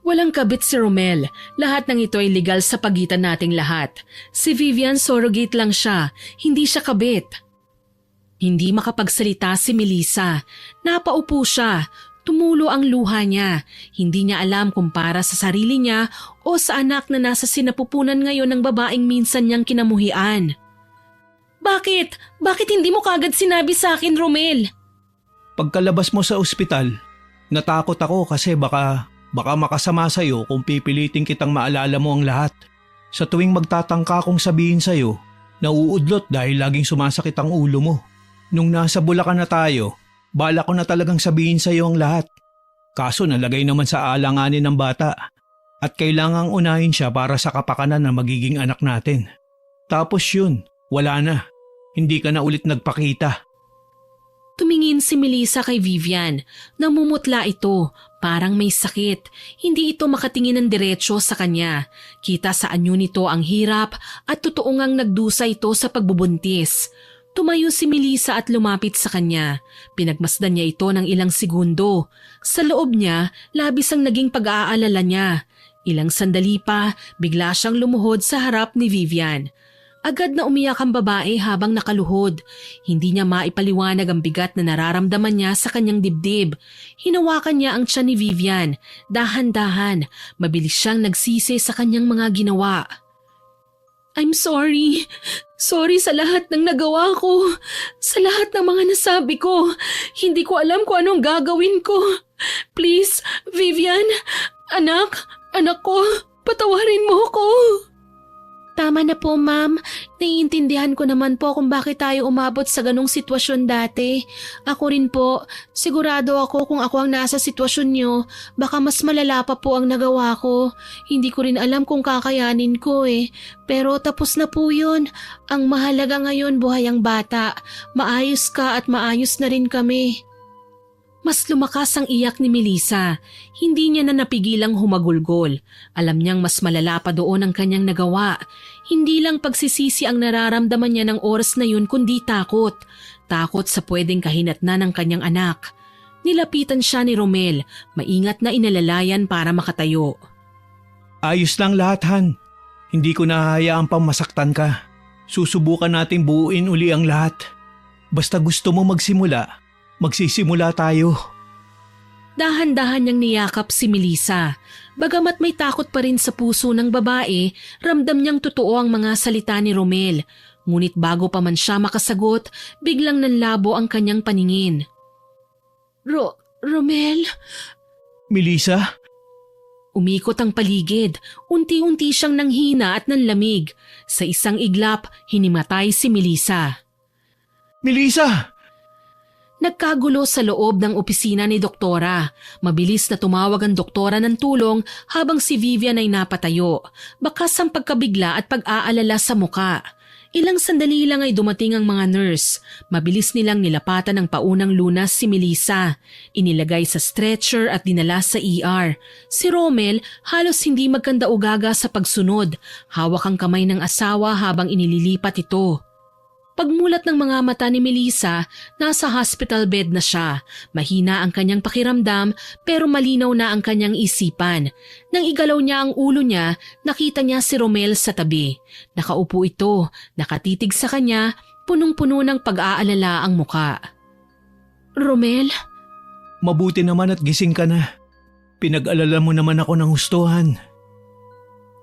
Walang kabit si Romel. Lahat ng ito ay legal sa pagitan nating lahat. Si Vivian surrogate lang siya, hindi siya kabit. Hindi makapagsalita si Melissa. Napaupo siya. Tumulo ang luha niya. Hindi niya alam kung para sa sarili niya o sa anak na nasa sinapupunan ngayon ng babaeng minsan niyang kinamuhian. Bakit? Bakit hindi mo kagad sinabi sa akin, Romel? Pagkalabas mo sa ospital, natakot ako kasi baka makasama sa'yo kung pipilitin kitang maalala mo ang lahat. Sa tuwing magtatangka kong sabihin sa'yo, nauudlot dahil laging sumasakit ang ulo mo. Nung nasa Bulacan na tayo, bala ko na talagang sabihin sa'yo ang lahat. Kaso nalagay naman sa alanganin ng bata. At kailangang unahin siya para sa kapakanan ng magiging anak natin. Tapos yun, wala na. Hindi ka na ulit nagpakita. Tumingin si Melissa kay Vivian. Namumutla ito, parang may sakit. Hindi ito makatingin ng diretsyo sa kanya. Kita sa anyo nito ang hirap at totoo ngang nagdusa ito sa pagbubuntis. Tumayo si Melissa at lumapit sa kanya. Pinagmasdan niya ito ng ilang segundo. Sa loob niya, labis ang naging pag-aalala niya. Ilang sandali pa, bigla siyang lumuhod sa harap ni Vivian. Agad na umiyak ang babae habang nakaluhod. Hindi niya maipaliwanag ang bigat na nararamdaman niya sa kanyang dibdib. Hinawakan niya ang tiyan ni Vivian. Dahan-dahan, mabilis siyang nagsisi sa kanyang mga ginawa. I'm sorry. Sorry sa lahat ng nagawa ko. Sa lahat ng mga nasabi ko. Hindi ko alam kung anong gagawin ko. Please, Vivian, anak ko, patawarin mo ko. Tama na po, ma'am. Naiintindihan ko naman po kung bakit tayo umabot sa ganong sitwasyon dati. Ako rin po, sigurado ako kung ako ang nasa sitwasyon nyo, baka mas malala pa po ang nagawa ko. Hindi ko rin alam kung kakayanin ko eh. Pero tapos na po yun. Ang mahalaga ngayon buhay ang bata. Maayos ka at maayos na rin kami. Mas lumakas ang iyak ni Melissa. Hindi niya na napigilang humagulgol. Alam niyang mas malala pa doon ang kanyang nagawa. Hindi lang pagsisisi ang nararamdaman niya ng oras na yun kundi takot. Takot sa pwedeng kahinatnan ng kanyang anak. Nilapitan siya ni Romel. Maingat na inalalayan para makatayo. Ayos lang lahat, Han. Hindi ko nahahayaan pang masaktan ka. Susubukan nating buuin uli ang lahat. Basta gusto mo magsimula, magsisimula tayo. Dahan-dahan niyang niyakap si Melissa. Bagamat may takot pa rin sa puso ng babae, ramdam niyang totoo ang mga salita ni Romel. Ngunit bago pa man siya makasagot, biglang nanlabo ang kanyang paningin. Romel? Melissa? Umikot ang paligid. Unti-unti siyang nanghina at nanlamig. Sa isang iglap, hinimatay si Melissa. Melissa! Nagkagulo sa loob ng opisina ni Doktora. Mabilis na tumawag ang doktora ng tulong habang si Vivian ay napatayo. Bakas ang pagkabigla at pag-aalala sa muka. Ilang sandali lang ay dumating ang mga nurse. Mabilis nilang nilapatan ng paunang lunas si Melissa. Inilagay sa stretcher at dinala sa ER. Si Romel halos hindi magkanda-ugaga sa pagsunod. Hawak ang kamay ng asawa habang inililipat ito. Pagmulat ng mga mata ni Melissa, nasa hospital bed na siya. Mahina ang kanyang pakiramdam pero malinaw na ang kanyang isipan. Nang igalaw niya ang ulo niya, nakita niya si Romel sa tabi. Nakaupo ito, nakatitig sa kanya, punong-puno ng pag-aalala ang muka. Romel? Mabuti naman at gising ka na. Pinag-alala mo naman ako ng hustuhan.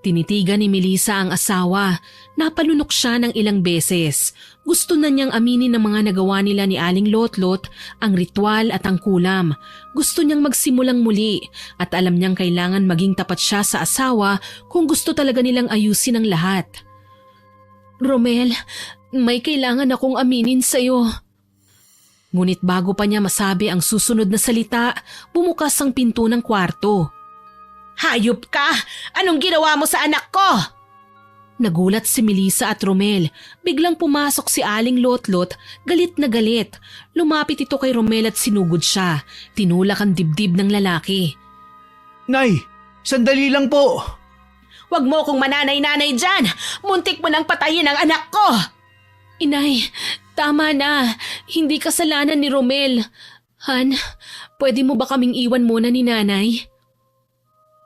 Tinitigan ni Melissa ang asawa. Napalunok siya ng ilang beses. Gusto na niyang aminin ng mga nagawa nila ni Aling Lotlot, ang ritual at ang kulam. Gusto niyang magsimulang muli at alam niyang kailangan maging tapat siya sa asawa kung gusto talaga nilang ayusin ang lahat. Romel, may kailangan akong aminin sa'yo. Ngunit bago pa niya masabi ang susunod na salita, bumukas ang pinto ng kwarto. Hayop ka! Anong ginawa mo sa anak ko? Nagulat si Melissa at Romel. Biglang pumasok si Aling Lotlot, galit na galit. Lumapit ito kay Romel at sinugod siya. Tinulak ang dibdib ng lalaki. Nay, sandali lang po. Huwag mo kong mananay-nanay dyan! Muntik mo nang patayin ang anak ko! Inay, tama na. Hindi kasalanan ni Romel. Han, pwede mo ba kaming iwan muna ni nanay?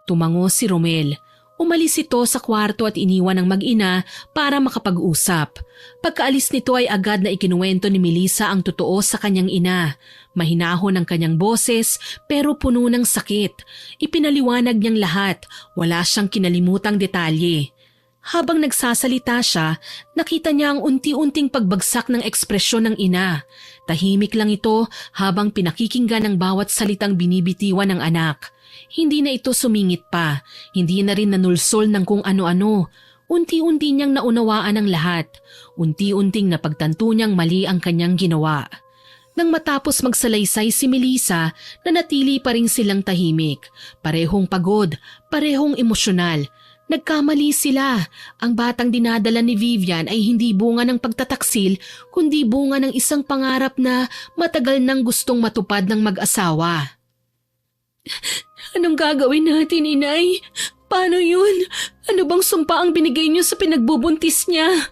Tumango si Romel. Umalis ito sa kwarto at iniwan ang mag-ina para makapag-usap. Pagkaalis nito ay agad na ikinuwento ni Melissa ang totoo sa kanyang ina. Mahinahon ang kanyang boses pero puno ng sakit. Ipinaliwanag niyang lahat. Wala siyang kinalimutang detalye. Habang nagsasalita siya, nakita niya ang unti-unting pagbagsak ng ekspresyon ng ina. Tahimik lang ito habang pinakikinggan ang bawat salitang binibitiwan ng anak. Hindi na ito sumingit pa, hindi na rin nanulsol ng kung ano-ano. Unti-unti niyang naunawaan ang lahat. Unti-unting napagtanto niyang mali ang kanyang ginawa. Nang matapos magsalaysay si Melissa, nanatili pa rin silang tahimik. Parehong pagod, parehong emosyonal. Nagkamali sila. Ang batang dinadala ni Vivian ay hindi bunga ng pagtataksil, kundi bunga ng isang pangarap na matagal nang gustong matupad ng mag-asawa. Anong gagawin natin, Inay? Paano yun? Ano bang sumpa ang binigay niyo sa pinagbubuntis niya?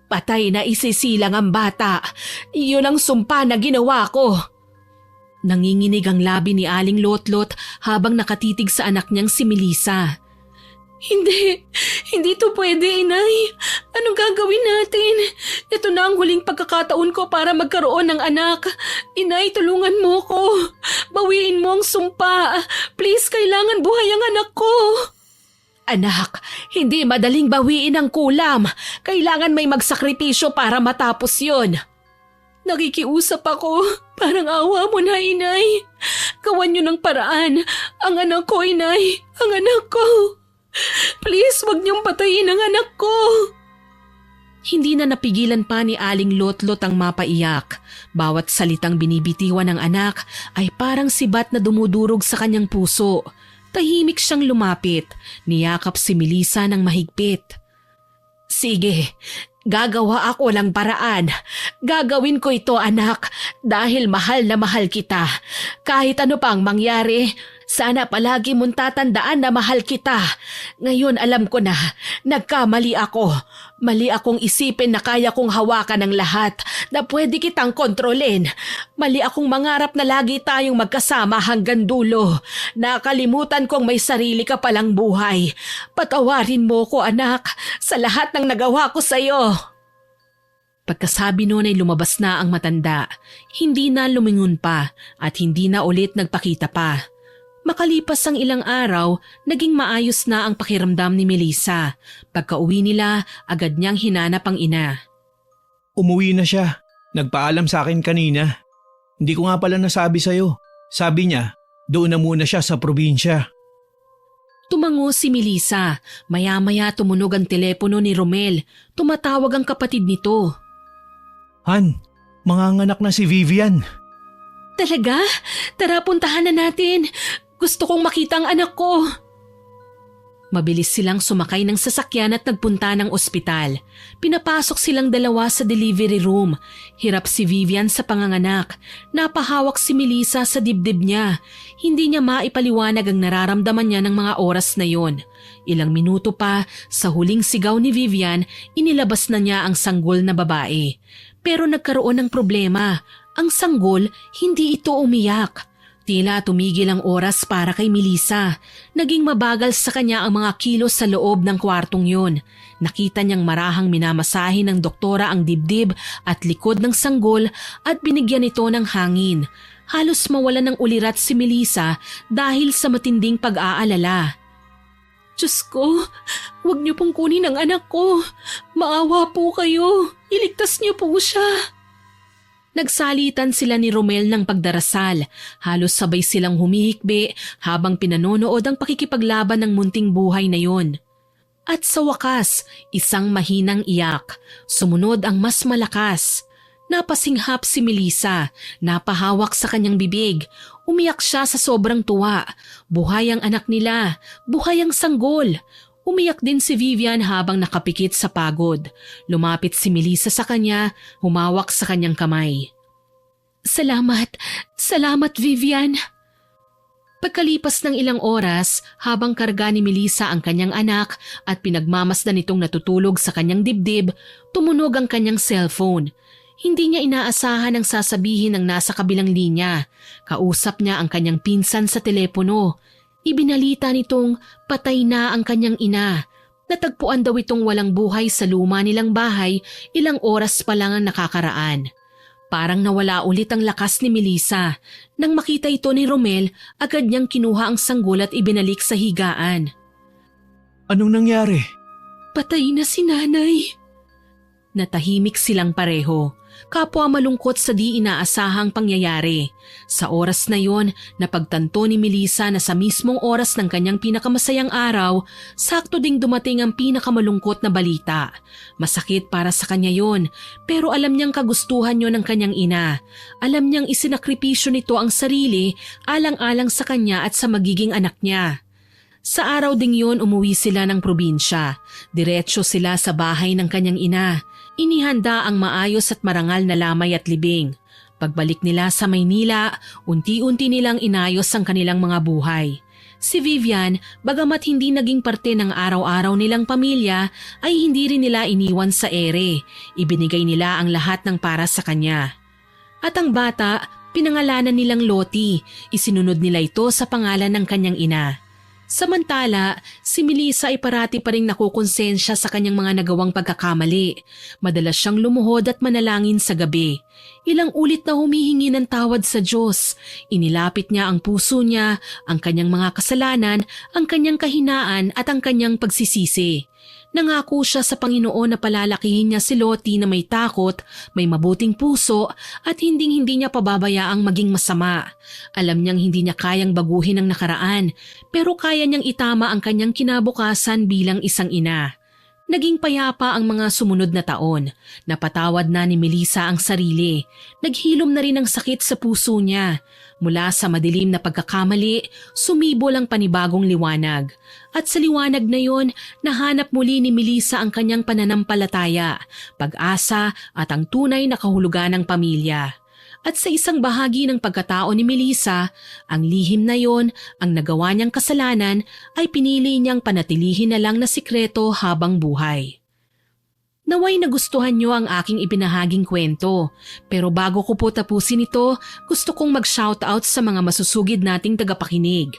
Patay na isisilang ang bata. Iyon ang sumpa na ginawa ko. Nanginginig ang labi ni Aling Lotlot habang nakatitig sa anak niyang si Melissa. Hindi to pwede, Inay. Anong gagawin natin? Ito na ang huling pagkakataon ko para magkaroon ng anak. Inay, tulungan mo ko. Bawiin mo ang sumpa. Please, kailangan buhay ang anak ko. Anak, hindi madaling bawiin ang kulam. Kailangan may magsakripisyo para matapos yon. Nakikiusap ako. Parang awa mo na, Inay. Gawan niyo ng paraan. Ang anak ko, Inay. Ang anak ko. Please, wag niyong patayin ang anak ko. Hindi na napigilan pa ni Aling Lotlot ang mapaiyak. Bawat salitang binibitiwan ng anak ay parang sibat na dumudurog sa kanyang puso. Tahimik siyang lumapit, niyakap si Melissa ng mahigpit. Sige, gagawa ako ng paraan. Gagawin ko ito, anak, dahil mahal na mahal kita. Kahit ano pang mangyari, sana palagi mong tatandaan na mahal kita. Ngayon alam ko na, nagkamali ako. Mali akong isipin na kaya kong hawakan ang lahat, na pwede kitang kontrolin. Mali akong mangarap na lagi tayong magkasama hanggang dulo. Nakalimutan kong may sarili ka palang buhay. Patawarin mo ko, anak, sa lahat ng nagawa ko sa'yo. Pagkasabi noon ay lumabas na ang matanda. Hindi na lumingon pa at hindi na ulit nagpakita pa. Makalipas ang ilang araw, naging maayos na ang pakiramdam ni Melissa. Pagka-uwi nila, agad niyang hinanap ang ina. Umuwi na siya. Nagpaalam sa akin kanina. Hindi ko nga pala nasabi sa'yo. Sabi niya, doon na muna siya sa probinsya. Tumango si Melissa. Maya-maya tumunog ang telepono ni Romel. Tumatawag ang kapatid nito. Han, manganganak na si Vivian. Talaga? Tara, puntahan na natin. Gusto kong makita ang anak ko. Mabilis silang sumakay ng sasakyan at nagpunta ng ospital. Pinapasok silang dalawa sa delivery room. Hirap si Vivian sa panganganak. Napahawak si Melissa sa dibdib niya. Hindi niya maipaliwanag ang nararamdaman niya ng mga oras na yon. Ilang minuto pa, sa huling sigaw ni Vivian, inilabas na niya ang sanggol na babae. Pero nagkaroon ng problema. Ang sanggol, hindi ito umiyak. Tila tumigil ang oras para kay Melissa. Naging mabagal sa kanya ang mga kilos sa loob ng kwartong yun. Nakita niyang marahang minamasahe ng doktora ang dibdib at likod ng sanggol at binigyan ito ng hangin. Halos mawala ng ulirat si Melissa dahil sa matinding pag-aalala. Diyos ko, huwag niyo pong kunin ang anak ko. Maawa po kayo. Iligtas niyo po siya. Nagsalitan sila ni Romel ng pagdarasal. Halos sabay silang humihikbi habang pinanonood ang pakikipaglaban ng munting buhay na yon. At sa wakas, isang mahinang iyak. Sumunod ang mas malakas. Napasinghap si Melissa. Napahawak sa kanyang bibig. Umiyak siya sa sobrang tuwa. Buhay ang anak nila. Buhay ang sanggol. Umiyak din si Vivian habang nakapikit sa pagod. Lumapit si Melissa sa kanya, humawak sa kanyang kamay. Salamat Vivian. Pagkalipas ng ilang oras, habang karga ni Melissa ang kanyang anak at pinagmamasdan nitong natutulog sa kanyang dibdib, tumunog ang kanyang cellphone. Hindi niya inaasahan ang sasabihin ng nasa kabilang linya. Kausap niya ang kanyang pinsan sa telepono. Ibinalita nitong patay na ang kanyang ina. Natagpuan daw itong walang buhay sa luma nilang bahay, ilang oras pa lang ang nakakaraan. Parang nawala ulit ang lakas ni Melissa. Nang makita ito ni Romel, agad niyang kinuha ang sanggol at ibinalik sa higaan. Anong nangyari? Patay na si nanay. Natahimik silang pareho. Kapwa malungkot sa di inaasahang pangyayari. Sa oras na yon, napagtanto ni Melissa na sa mismong oras ng kanyang pinakamasayang araw, sakto ding dumating ang pinakamalungkot na balita. Masakit para sa kanya yon, pero alam niyang kagustuhan yon ng kanyang ina. Alam niyang isinakripisyo nito ang sarili alang-alang sa kanya at sa magiging anak niya. Sa araw ding yon, umuwi sila ng probinsya. Diretso sila sa bahay ng kanyang ina. Inihanda ang maayos at marangal na lamay at libing. Pagbalik nila sa Maynila, unti-unti nilang inayos ang kanilang mga buhay. Si Vivian, bagamat hindi naging parte ng araw-araw nilang pamilya, ay hindi rin nila iniwan sa ere. Ibinigay nila ang lahat ng para sa kanya. At ang bata, pinangalanan nilang Lottie. Isinunod nila ito sa pangalan ng kanyang ina. Samantala, si Melissa ay parati pa ring nakukonsensya sa kanyang mga nagawang pagkakamali. Madalas siyang lumuhod at manalangin sa gabi. Ilang ulit na humihingi ng tawad sa Diyos. Inilapit niya ang puso niya, ang kanyang mga kasalanan, ang kanyang kahinaan at ang kanyang pagsisisi. Nangako siya sa Panginoon na palalakihin niya si Lottie na may takot, may mabuting puso at hindi niya pababayaang maging masama. Alam niyang hindi niya kayang baguhin ang nakaraan, pero kaya niyang itama ang kanyang kinabukasan bilang isang ina. Naging payapa ang mga sumunod na taon. Napatawad na ni Melissa ang sarili. Naghilom na rin ang sakit sa puso niya. Mula sa madilim na pagkakamali, sumibol ang panibagong liwanag. At sa liwanag na yon, nahanap muli ni Melissa ang kanyang pananampalataya, pag-asa at ang tunay na kahulugan ng pamilya. At sa isang bahagi ng pagkatao ni Melissa, ang lihim na yon, ang nagawa niyang kasalanan, ay pinili niyang panatilihin na lang na sikreto habang buhay. Naway nagustuhan niyo ang aking ibinahaging kwento, pero bago ko po tapusin ito, gusto kong mag-shoutout sa mga masusugid nating tagapakinig.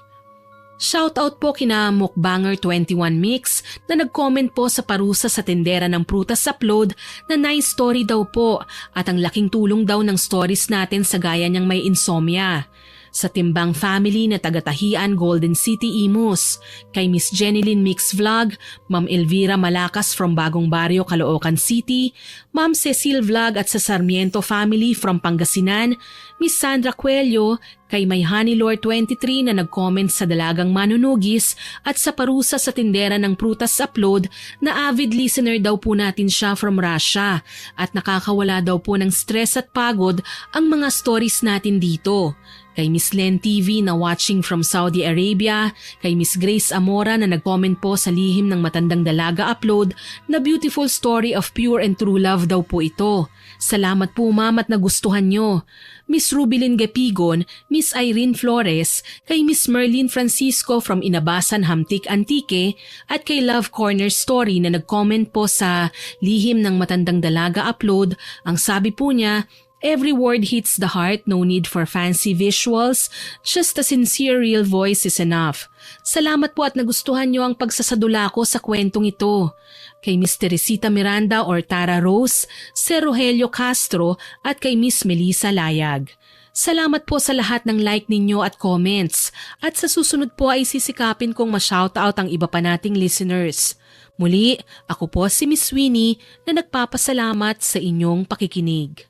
Shoutout po kina Mukbanger21 Mix na nag-comment po sa parusa sa tendera ng prutas upload na nice story daw po at ang laking tulong daw ng stories natin sa gaya niyang may insomnia. Sa Timbang Family na taga-Tahian, Golden City, Imus, kay Miss Jenilyn Mix Vlog, Ma'am Elvira Malakas from Bagong Barrio, Caloocan City, Ma'am Cecil Vlog at sa Sarmiento Family from Pangasinan, Miss Sandra Cuello, kay May Honeylord 23 na nag-comment sa Dalagang Manunugis at sa parusa sa tindera ng prutas upload na avid listener daw po natin siya from Russia at nakakawala daw po ng stress at pagod ang mga stories natin dito. Kay Miss Len TV na watching from Saudi Arabia, kay Miss Grace Amora na nag-comment po sa Lihim ng Matandang Dalaga upload na beautiful story of pure and true love daw po ito. Salamat po ma'am at nagustuhan nyo. Miss Rubilin Gepigon, Miss Irene Flores, kay Miss Merlin Francisco from Inabasan Hamtik Antique at kay Love Corner Story na nag-comment po sa Lihim ng Matandang Dalaga upload. Ang sabi po niya, every word hits the heart, no need for fancy visuals, just a sincere real voice is enough. Salamat po at nagustuhan nyo ang pagsasadula ko sa kwentong ito. Kay Miss Teresita Miranda or Tara Rose, Sir Rogelio Castro at kay Miss Melissa Layag. Salamat po sa lahat ng like ninyo at comments at sa susunod po ay sisikapin kong ma-shoutout ang iba pa nating listeners. Muli, ako po si Miss Winnie na nagpapasalamat sa inyong pakikinig.